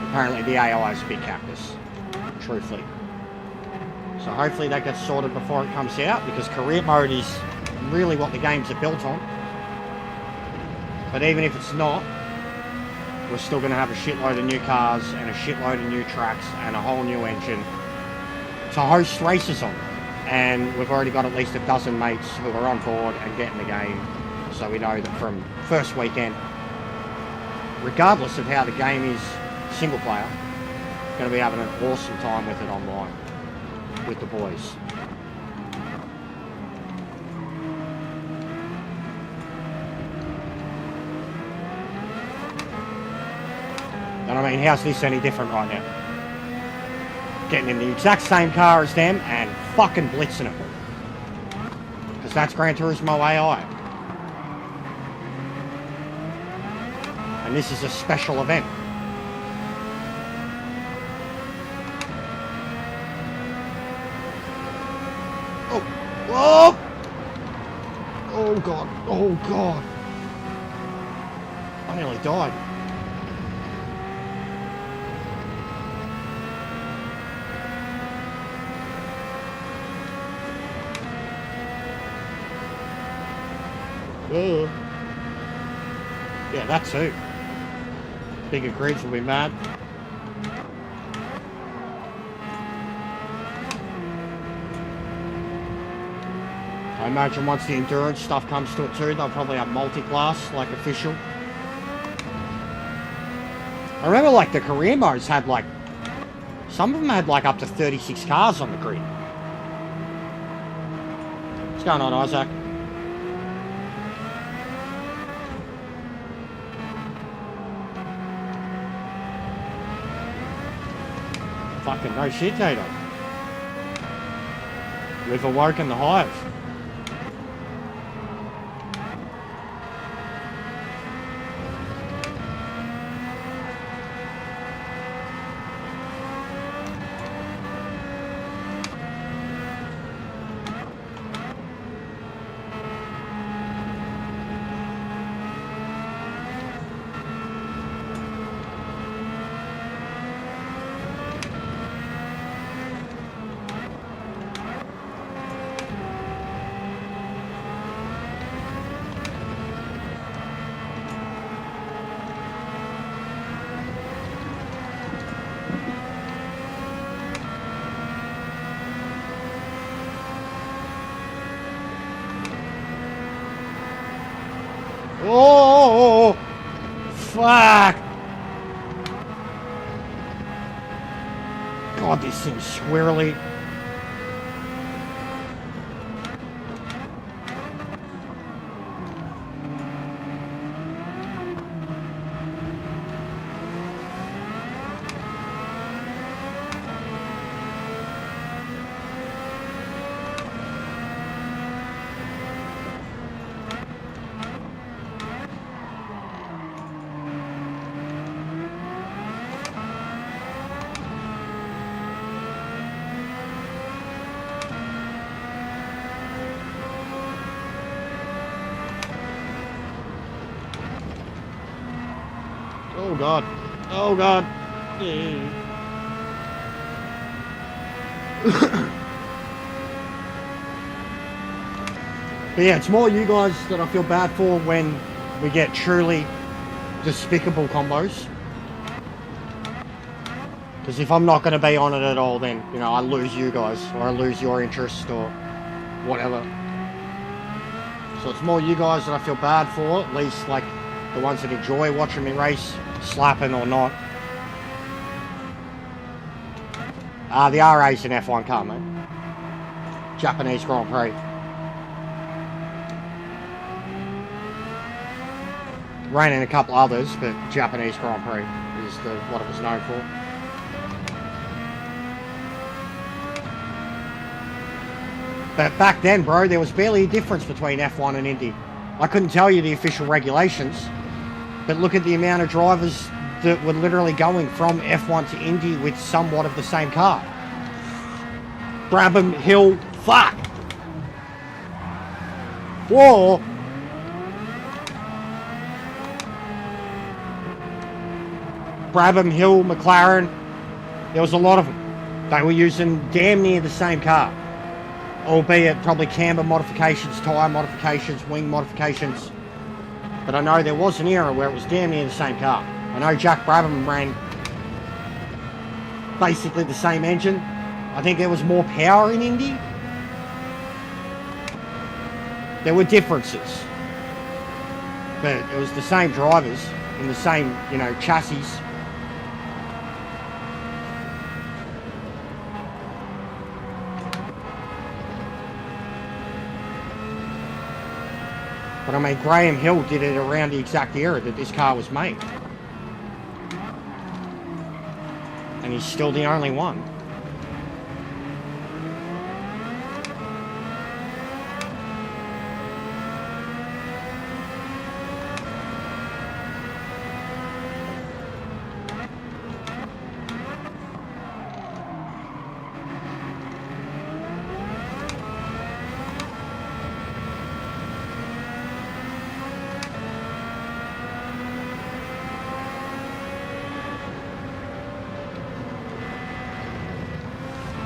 Speaker 1: Apparently the AI is a big cactus, truthfully. So hopefully that gets sorted before it comes out, because career mode is really what the games are built on. But even if it's not, we're still going to have a shitload of new cars and a shitload of new tracks and a whole new engine to host races on. And we've already got at least a dozen mates who are on board and getting the game, so we know that from first weekend, regardless of how the game is single player, going to be having an awesome time with it online with the boys. And I mean, how's this any different right now? Getting in the exact same car as them and fucking blitzing them. Because that's Gran Turismo AI. And this is a special event. Oh, oh! Oh god, oh god. I nearly died. Yeah, that too. Bigger grids will be mad. I imagine once the endurance stuff comes to it too, they'll probably have multi-class, like official. I remember like the career modes had like, some of them had like up to 36 cars on the grid. What's going on, Isaac? Fucking no shit, Tato. We've awoken the hive. Oh, fuck. God, this thing's squirrely. Oh god. Oh god. But yeah, it's more you guys that I feel bad for when we get truly despicable combos. Because if I'm not going to be on it at all, then, you know, I lose you guys, or I lose your interest, or whatever. So it's more you guys that I feel bad for, at least, like, the ones that enjoy watching me race slapping or not. The R8's an F1 car, mate. Japanese Grand Prix. Ran in a couple others, but Japanese Grand Prix is what it was known for. But back then, bro, there was barely a difference between F1 and Indy. I couldn't tell you the official regulations, but look at the amount of drivers that were literally going from F1 to Indy with somewhat of the same car. Brabham, Hill, fuck! Whoa! Brabham, Hill, McLaren, there was a lot of them. They were using damn near the same car. Albeit probably camber modifications, tyre modifications, wing modifications. But I know there was an era where it was damn near the same car. I know Jack Brabham ran basically the same engine. I think there was more power in Indy. There were differences. But it was the same drivers in the same, you know, chassis. But I mean, Graham Hill did it around the exact era that this car was made. And he's still the only one.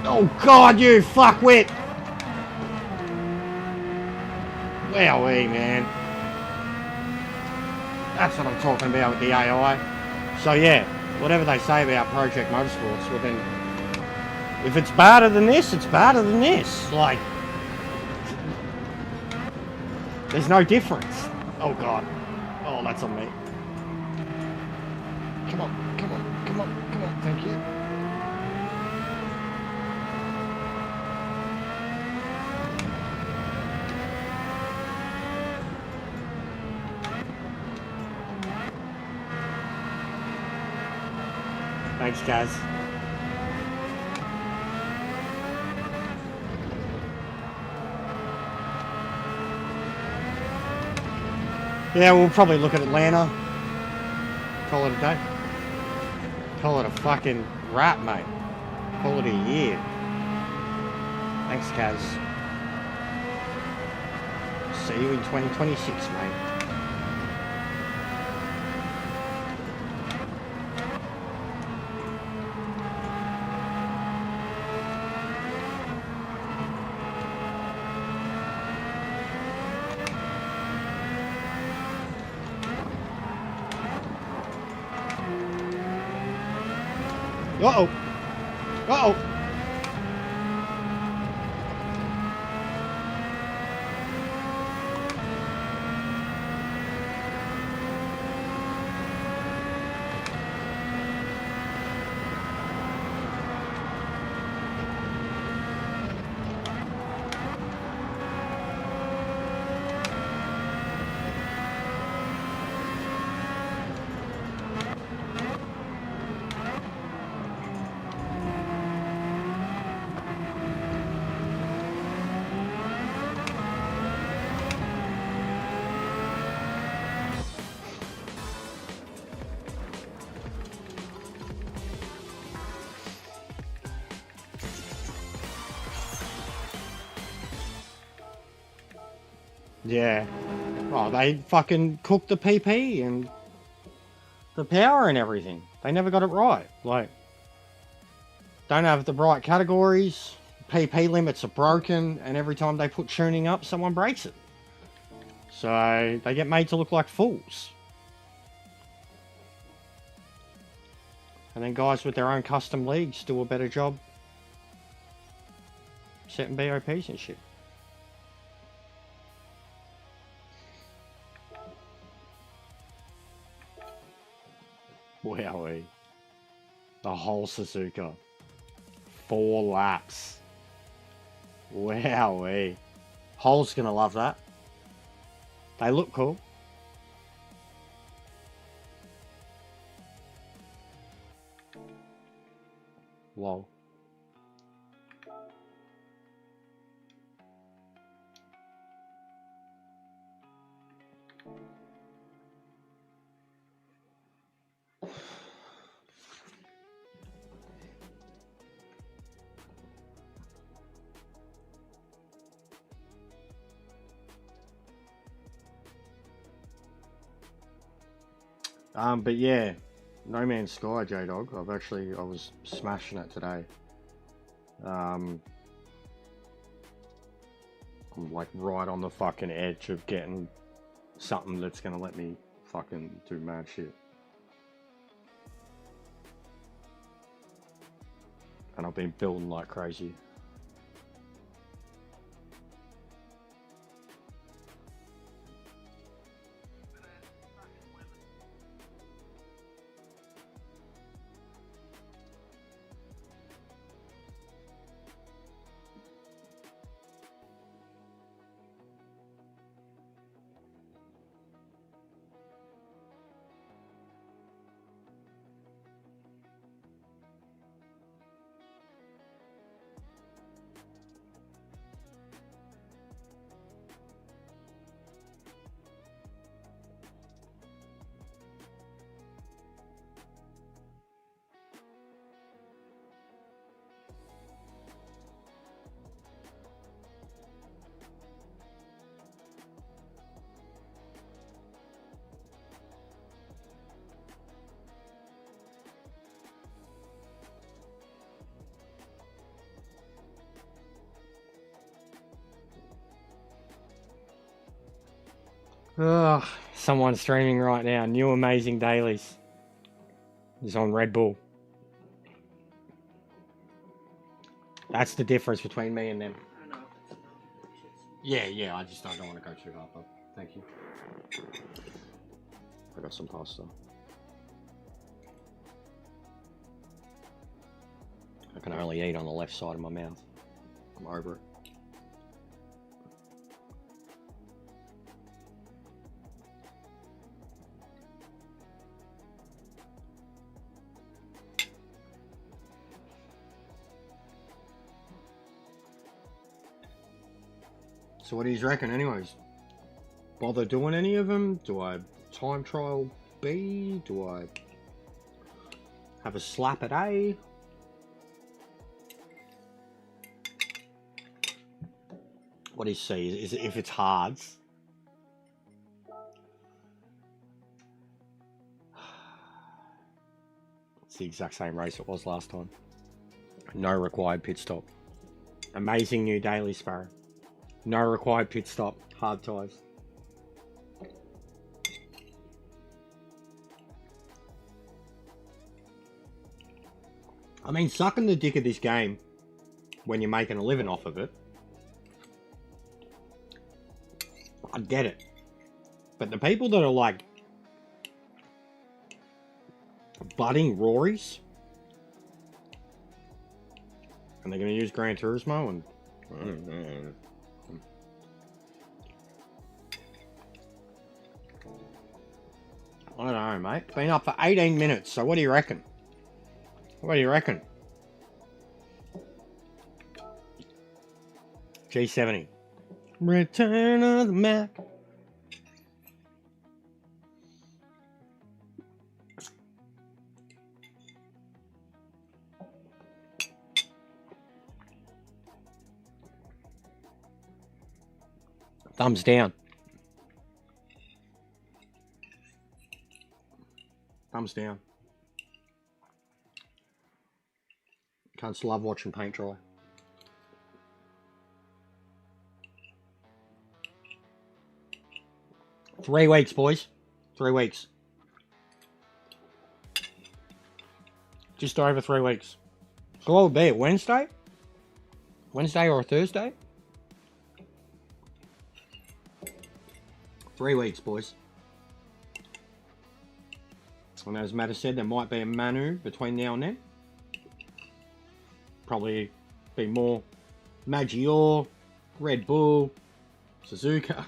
Speaker 1: Oh God, you fuckwit! Wowee, man. That's what I'm talking about with the AI. So yeah, whatever they say about Project Motorsports, well then, if it's better than this, it's better than this. Like, there's no difference. Oh God. Oh, that's on me. Come on, come on, come on, come on, thank you. Thanks, guys. Yeah, we'll probably look at Atlanta. Call it a day. Call it a fucking wrap, mate. Call it a year. Thanks, Kaz. See you in 2026, mate. Uh-oh. Uh-oh. Yeah. Oh, they fucking cooked the PP and the power and everything. They never got it right. Like, don't have the right categories. PP limits are broken, and every time they put tuning up, someone breaks it. So they get made to look like fools. And then guys with their own custom leagues do a better job setting BOPs and shit. The whole Suzuka. 4 laps. Wowee. Hull's gonna love that. They look cool. Lol. But yeah, No Man's Sky, J-Dog. I was smashing it today. I'm like right on the fucking edge of getting something that's gonna let me fucking do mad shit. And I've been building like crazy. Ugh, someone streaming right now. New Amazing Dailies is on Red Bull. That's the difference between me and them. Yeah, I don't want to go too hard, but thank you. I got some pasta. I can only eat on the left side of my mouth. I'm over it. So what do you reckon anyways? Bother doing any of them? Do I time trial B? Do I have a slap at A? What do you see? Is it if it's hards? It's the exact same race it was last time. No required pit stop. Amazing new daily Sparrow. No required pit stop. Hard tyres. I mean, sucking the dick of this game when you're making a living off of it, I get it. But the people that are like budding Rorys and they're going to use Gran Turismo and I don't know, mate. Been up for 18 minutes, so what do you reckon? What do you reckon? G70. Return of the Mac. Thumbs down. Thumbs down. Cunts love watching paint dry. Three weeks, boys. 3 weeks. Just over 3 weeks. So what would be it? Wednesday? Wednesday or a Thursday? 3 weeks, boys. And as Matt has said, there might be a Manu between now and then. probably be more Maggior, Red Bull, Suzuka.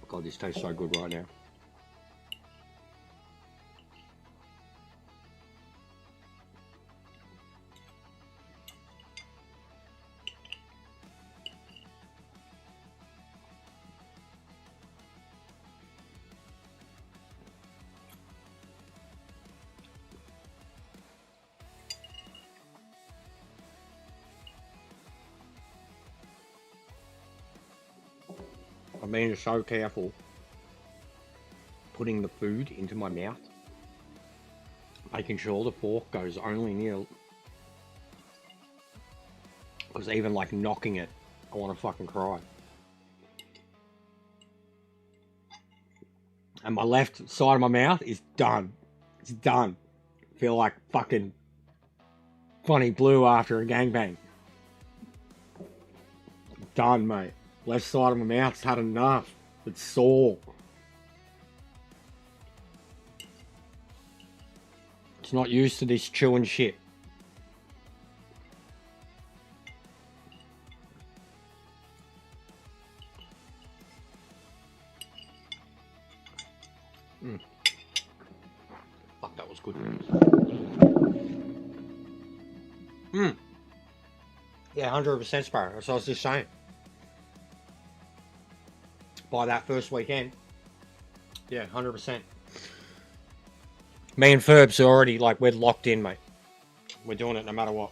Speaker 1: God, this tastes so good right now. I'm being so careful putting the food into my mouth, making sure the fork goes only near, because even like knocking it, I want to fucking cry. And my left side of my mouth is done. It's done. I feel like fucking Funny Blue after a gangbang. Done, mate. Left side of my mouth's had enough. It's sore. It's not used to this chewing shit. Fuck, that was good. Yeah, 100% Sparrow. That's what I was just saying. By that first weekend. Yeah, 100%. Me and Ferbs are already, like, we're locked in, mate. We're doing it no matter what.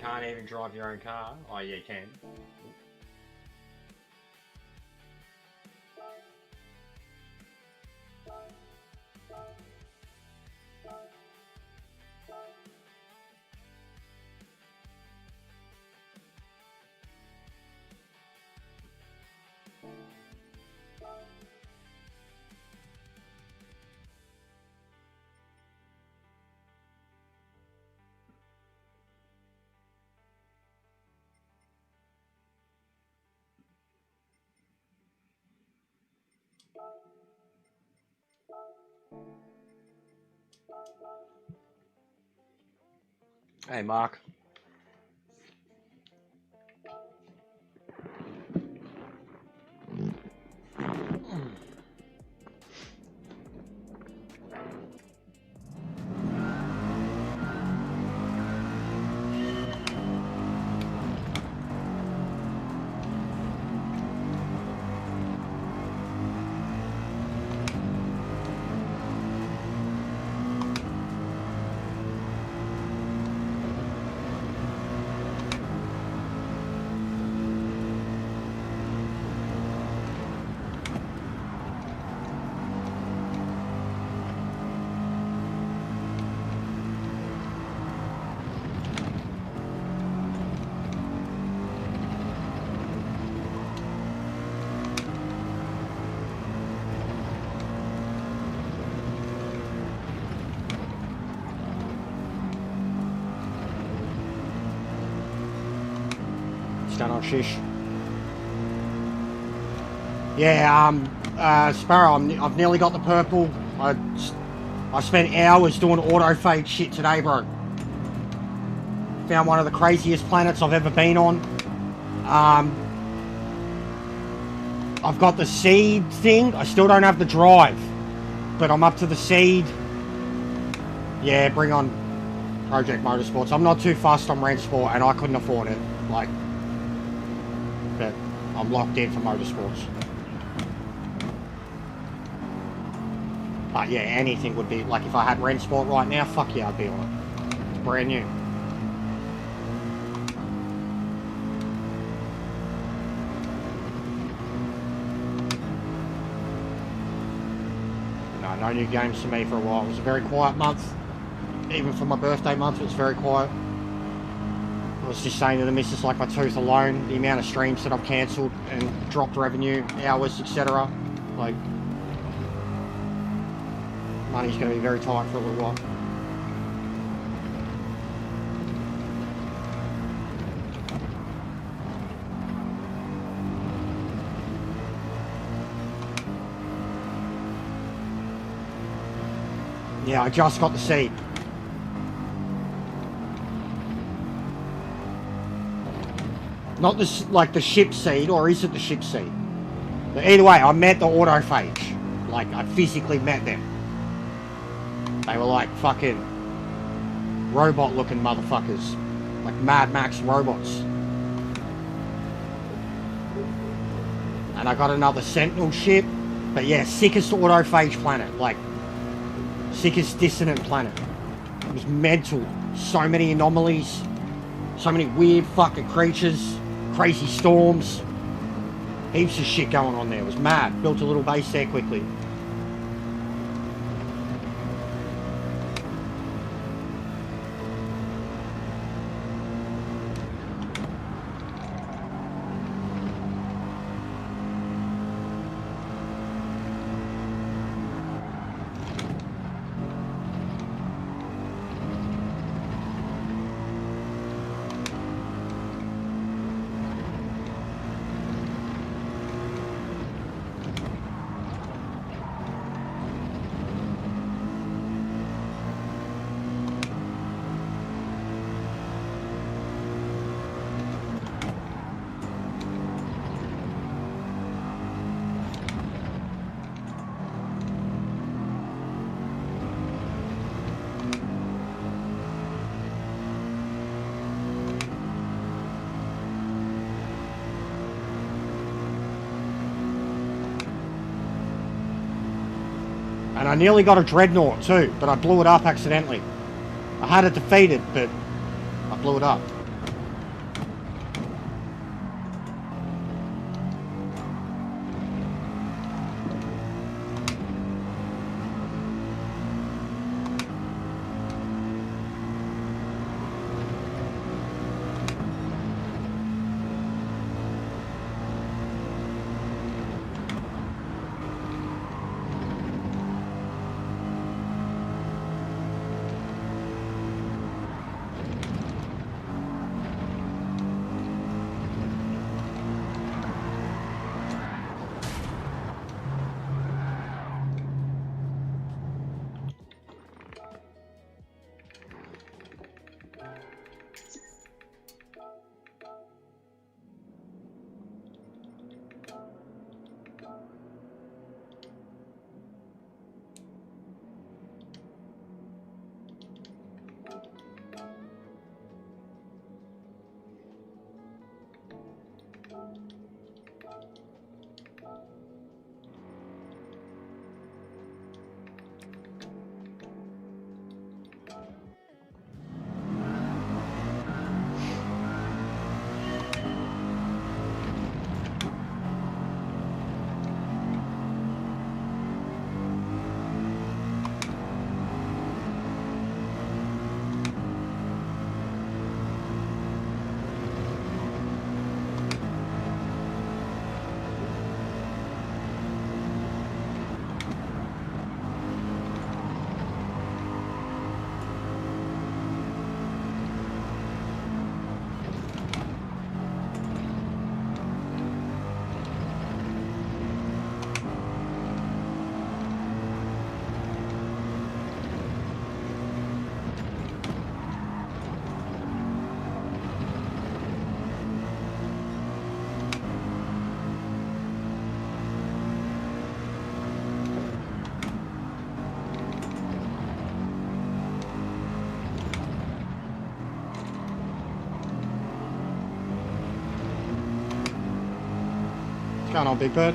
Speaker 1: Can't even drive your own car? Oh, yeah, you can. Hey, Mark. Stand on shish. Yeah, Sparrow, I've nearly got the purple. I spent hours doing autofade shit today, bro. Found one of the craziest planets I've ever been on. I've got the seed thing. I still don't have the drive, but I'm up to the seed. Yeah, bring on Project Motorsports. I'm not too fussed on Rennsport, and I couldn't afford it. Like, but I'm locked in for Motorsports. But yeah, anything would be, like if I had Rennsport right now, fuck yeah, I'd be on it. It's brand new. No new games for me for a while. It was a very quiet month. Even for my birthday month, it was very quiet. I was just saying to the missus, like my tooth alone, the amount of streams that I've cancelled and dropped revenue, hours, etc. Like, money's going to be very tight for a little while. Yeah, I just got the seed. Not this, like the ship seed, or is it the ship seed? But either way, I met the autophage. Like, I physically met them. They were like fucking robot-looking motherfuckers. Like Mad Max robots. And I got another Sentinel ship. But yeah, sickest autophage planet. Like, sickest dissonant planet. It was mental. So many anomalies. So many weird fucking creatures. Crazy storms. Heaps of shit going on there. It was mad. Built a little base there quickly. And I nearly got a Dreadnought too, but I blew it up accidentally. I had it defeated, but I blew it up. What's going on, Big Bird?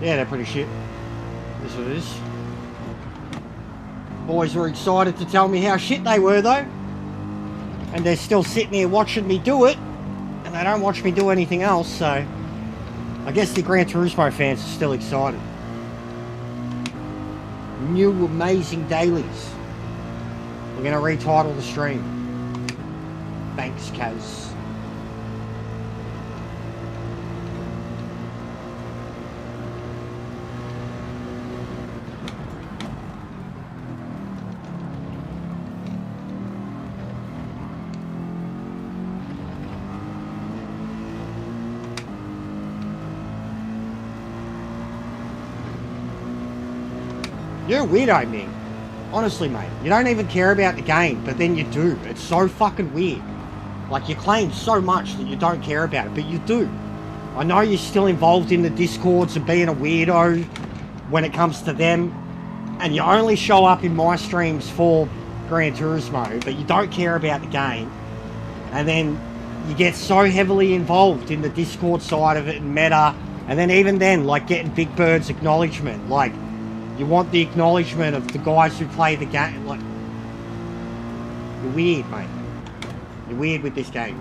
Speaker 1: Yeah, they're pretty shit. That's what it is. Boys were excited to tell me how shit they were, though. And they're still sitting here watching me do it. And they don't watch me do anything else, so... I guess the Gran Turismo fans are still excited. New amazing dailies. We're going to retitle the stream. Thanks, Kaz. You're a weirdo, mate. Honestly, mate. You don't even care about the game, but then you do. It's so fucking weird. Like, you claim so much that you don't care about it, but you do. I know you're still involved in the Discords and being a weirdo when it comes to them, and you only show up in my streams for Gran Turismo, but you don't care about the game, and then you get so heavily involved in the Discord side of it and meta, and then even then, like, getting Big Bird's acknowledgement, like, you want the acknowledgement of the guys who play the game. Like, you're weird, mate. You're weird with this game.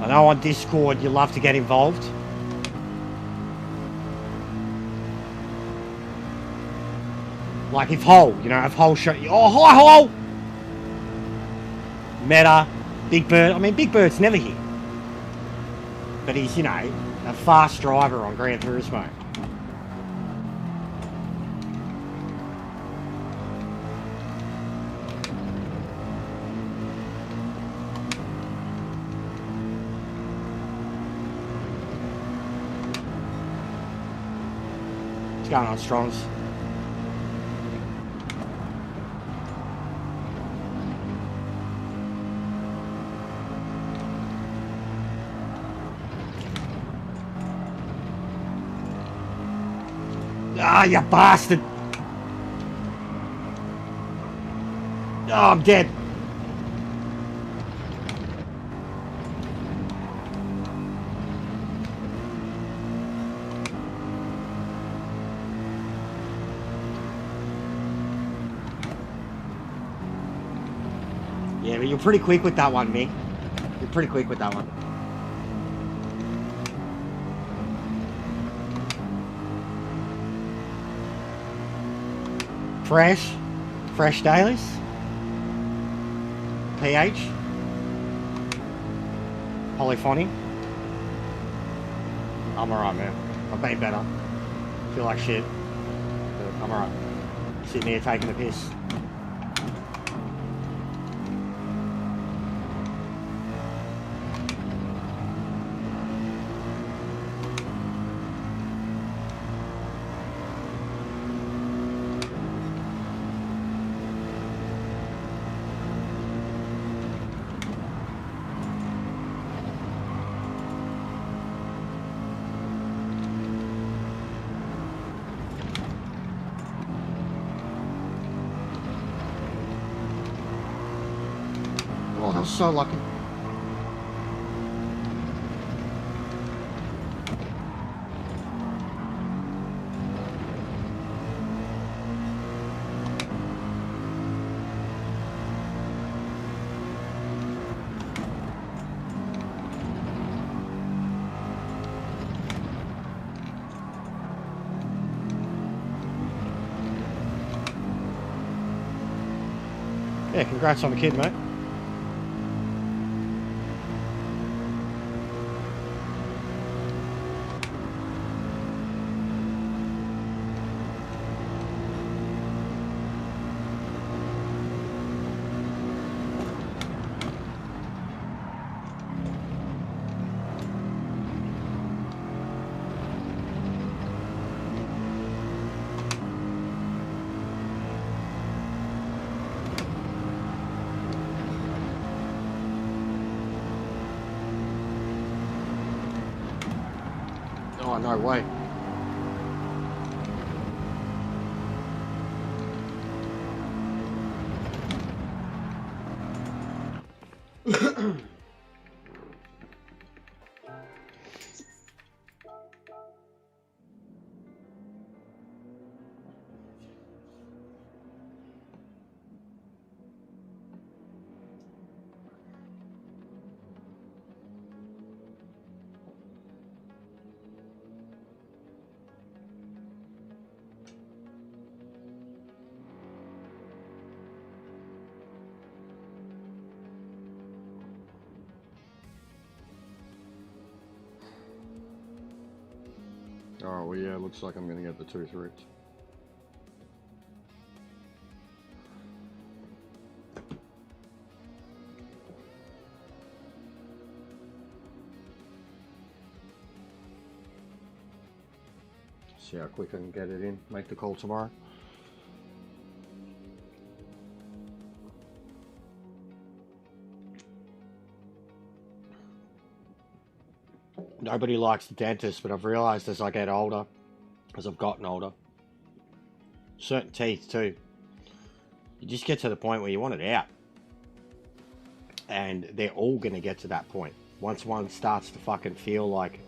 Speaker 1: I know on Discord you love to get involved. Like if Hole, you know, if Hole show you, oh, hi Hole! Meta. Big Bird, I mean, Big Bird's never here. But he's, you know, a fast driver on Gran Turismo. What's going on, Strongs? Ah, you bastard! Oh, I'm dead. Yeah, but you're pretty quick with that one, Mick. You're pretty quick with that one. Fresh dailies, PH, polyphony. I'm alright, man. I've been better. Feel like shit, but I'm alright. Sitting here taking a piss. Oh, I was so lucky. Yeah, congrats on the kid, mate. Oh, no way. Oh, well, yeah, looks like I'm going to get the tooth ripped. See how quick I can get it in. Make the call tomorrow. Nobody likes the dentist, but I've realised as I get older, as I've gotten older, certain teeth too, you just get to the point where you want it out. And they're all going to get to that point. Once one starts to fucking feel like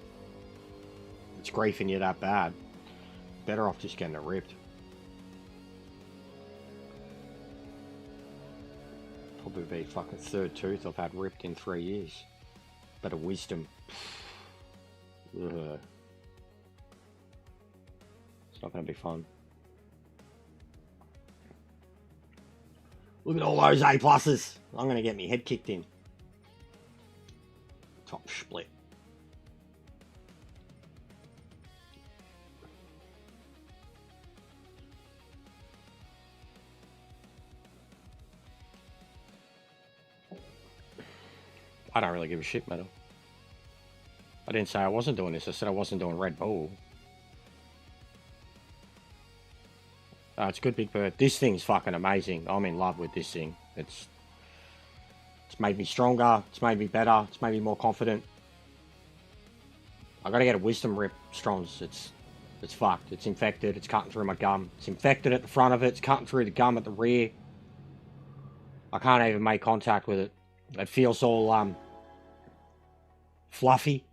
Speaker 1: it's griefing you that bad, better off just getting it ripped. Probably be fucking third tooth I've had ripped in 3 years. Bit of wisdom. Ugh. It's not going to be fun. Look at all those A pluses. I'm going to get my head kicked in. Top split. I don't really give a shit, madam. I didn't say I wasn't doing this. I said I wasn't doing Red Bull. It's good, Big Bird. This thing's fucking amazing. I'm in love with this thing. It's made me stronger. It's made me better. It's made me more confident. I gotta get a wisdom rip, Strons. It's fucked. It's infected. It's cutting through my gum. It's infected at the front of it. It's cutting through the gum at the rear. I can't even make contact with it. It feels all fluffy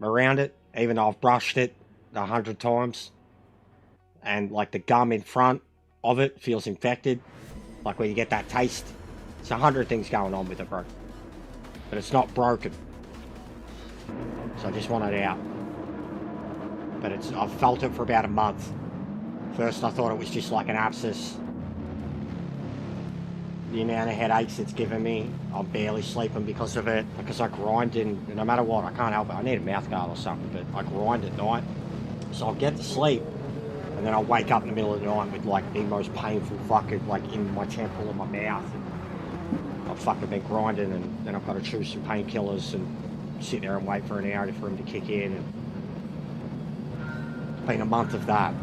Speaker 1: around it, even though I've brushed it 100 times. And like the gum in front of it feels infected, like where you get that taste. It's 100 things going on with it, bro. But it's not broken. So I just want it out. But I've felt it for about a month. First I thought it was just like an abscess. The amount of headaches it's given me, I'm barely sleeping because of it, because I grind in, no matter what, I can't help it. I need a mouth guard or something, but I grind at night. So I'll get to sleep, and then I'll wake up in the middle of the night with like the most painful fucking, like in my temple and my mouth. And I've fucking been grinding, and then I've got to chew some painkillers and sit there and wait for an hour for them to kick in. And it's been a month of that.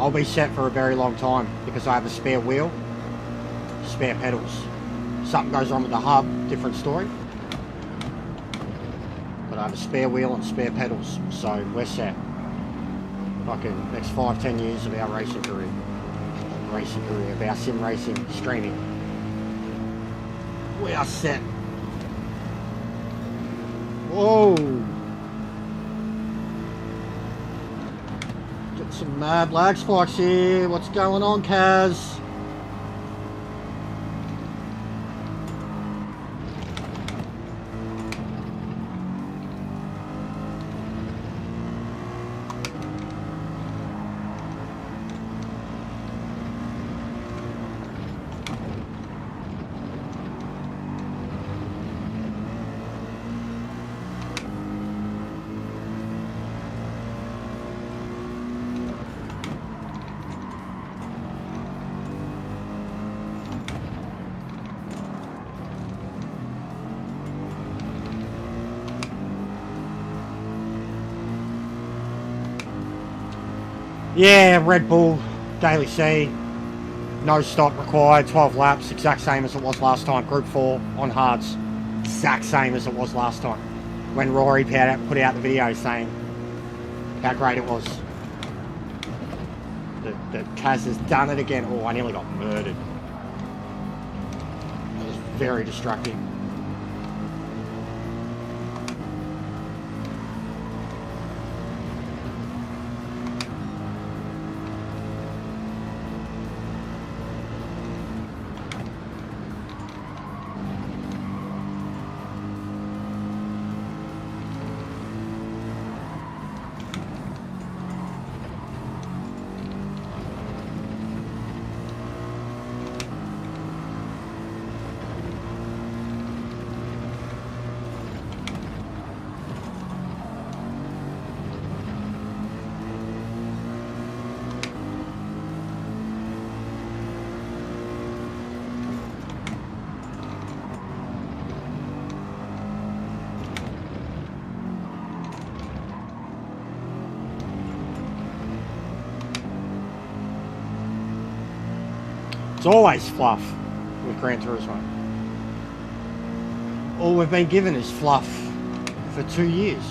Speaker 1: I'll be set for a very long time because I have a spare wheel, spare pedals. Something goes wrong with the hub, different story. But I have a spare wheel and spare pedals, so we're set. Fucking next 5-10 years of our racing career. Of our sim racing, streaming. We are set. Whoa! Get some mad lag spikes here. What's going on, Kaz? Yeah, Red Bull, Daily C, no stop required, 12 laps, exact same as it was last time. Group 4 on hards, exact same as it was last time. When Rory put out the video saying how great it was. That Kaz has done it again. Oh, I nearly got murdered. That was very destructive. It's always fluff with Gran Turismo. All we've been given is fluff for 2 years.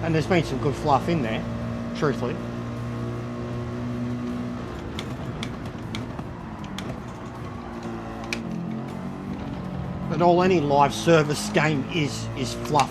Speaker 1: And there's been some good fluff in there, truthfully. But all any live service game is fluff.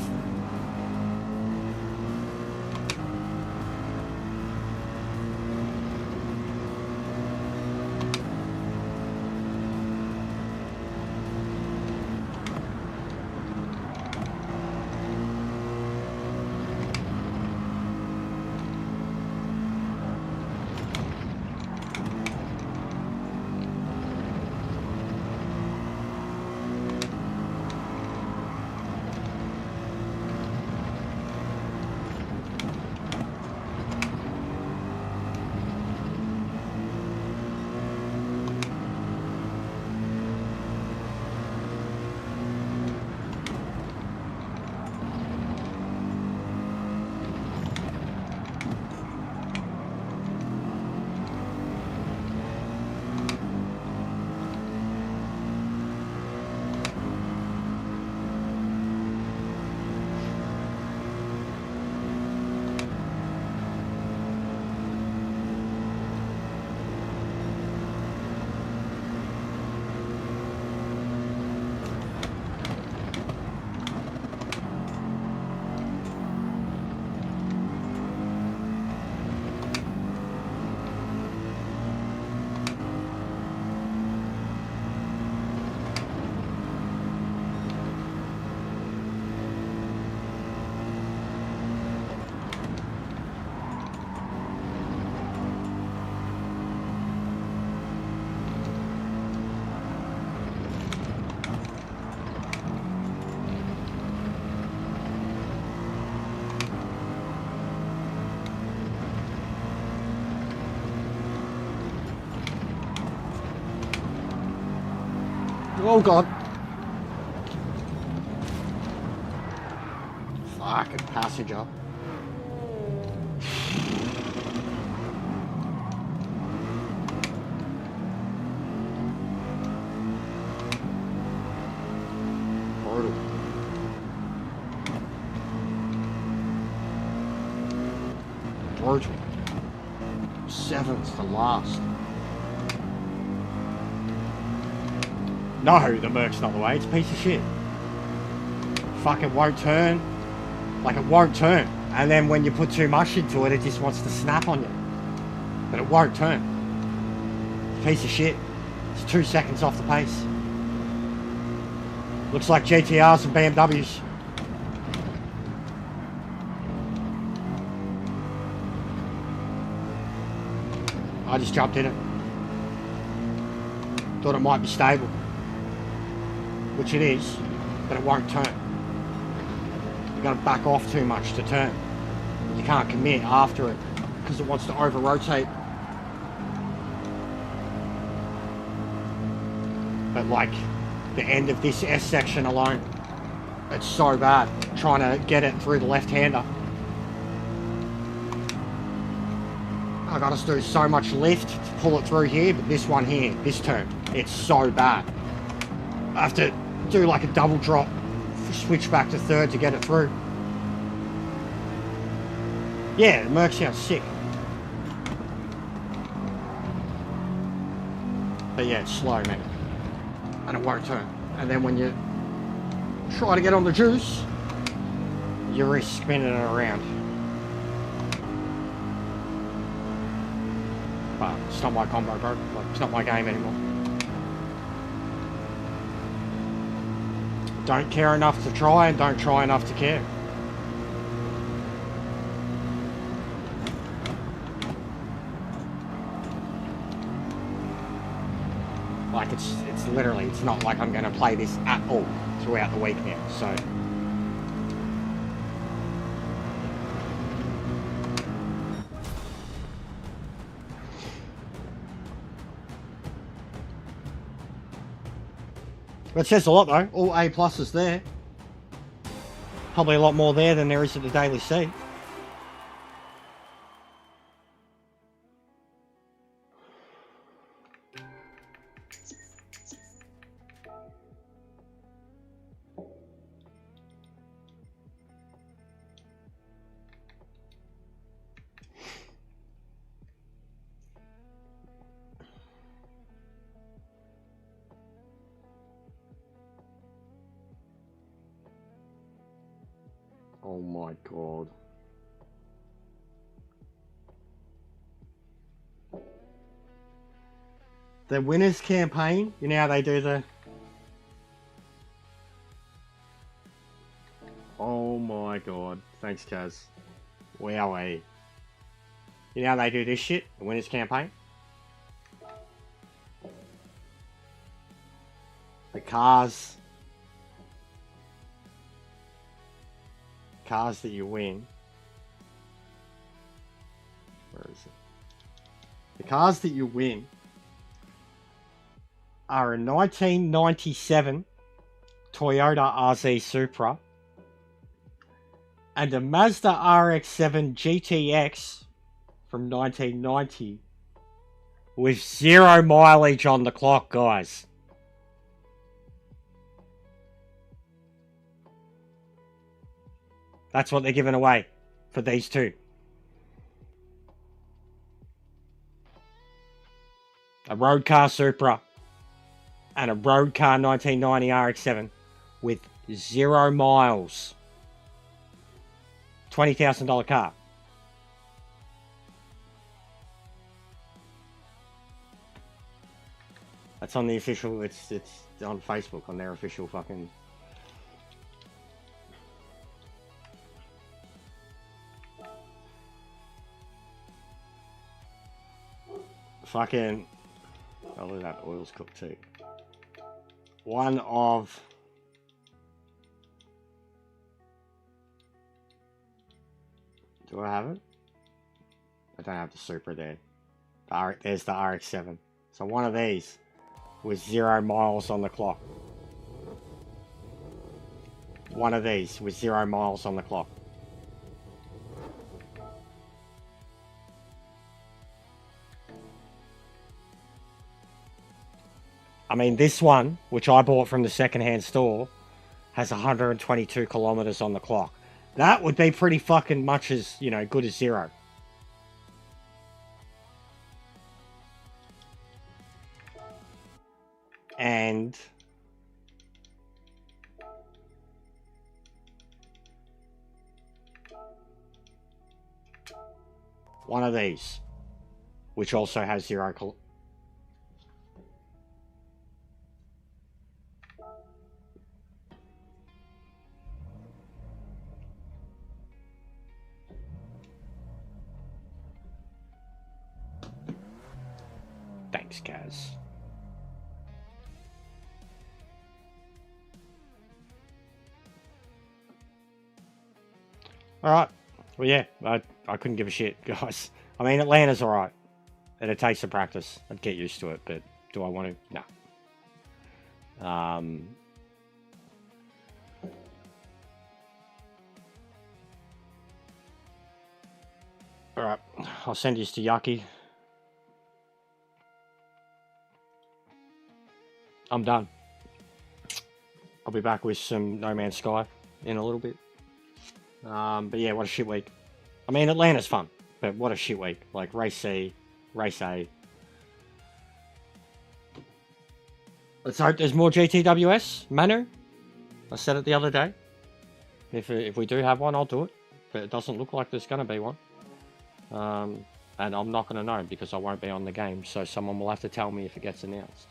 Speaker 1: Oh god. Fucking passenger. Brutal. Brutal. 7th to last. No, the Merc's not the way. It's a piece of shit. Fucking won't turn. Like, it won't turn. And then when you put too much into it, it just wants to snap on you. But it won't turn. It's a piece of shit. It's 2 seconds off the pace. Looks like GTRs and BMWs. I just jumped in it. Thought it might be stable. Which it is, but it won't turn. You've got to back off too much to turn. You can't commit after it because it wants to over-rotate. But like, the end of this S section alone, it's so bad trying to get it through the left-hander. I gotta do so much lift to pull it through here, but this one here, this turn, it's so bad. I have to do like a double drop, switch back to third to get it through. Yeah, the Merc sounds sick. But yeah, it's slow, man. And it won't turn. And then when you try to get on the juice, you risk spinning it around. But it's not my combo, bro. Like, it's not my game anymore. Don't care enough to try and don't try enough to care. Like, it's literally, it's not like I'm going to play this at all throughout the week now, so. But it says a lot though, all A pluses there. Probably a lot more there than there is at the Daily C. Oh my god. The winners campaign, you know how they do the... Oh my god. Thanks, Kaz. Wowee. You know how they do this shit? The winners campaign? The cars that you win. Where is it? The cars that you win are a 1997 Toyota RZ Supra and a Mazda RX-7 GTX from 1990 with 0 mileage on the clock, guys. That's what they're giving away for these two. A road car Supra and a road car 1990 RX-7 with 0 miles. $20,000 car. That's on the official, it's on Facebook, on their official fucking... Fucking... Oh, look at that, oil's cooked too. One of... Do I have it? I don't have the Supra there. There's the RX-7. So one of these with 0 miles on the clock. One of these with 0 miles on the clock. I mean, this one, which I bought from the secondhand store, has 122 kilometers on the clock. That would be pretty fucking much as, you know, good as zero. And one of these, which also has zero Thanks, Kaz. Alright. Well, yeah, I couldn't give a shit, guys. I mean, Atlanta's alright. It takes some practice. I'd get used to it, but do I want to? No. Alright, I'll send these to Yaki. I'm done. I'll be back with some No Man's Sky in a little bit. But yeah, what a shit week. I mean, Atlanta's fun, but what a shit week. Like, Race C, Race A. Let's hope there's more GTWS. Manu, I said it the other day. If we do have one, I'll do it. But it doesn't look like there's going to be one. And I'm not going to know because I won't be on the game. So someone will have to tell me if it gets announced.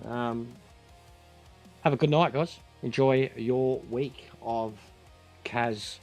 Speaker 1: Have a good night, guys. Enjoy your week of Kaz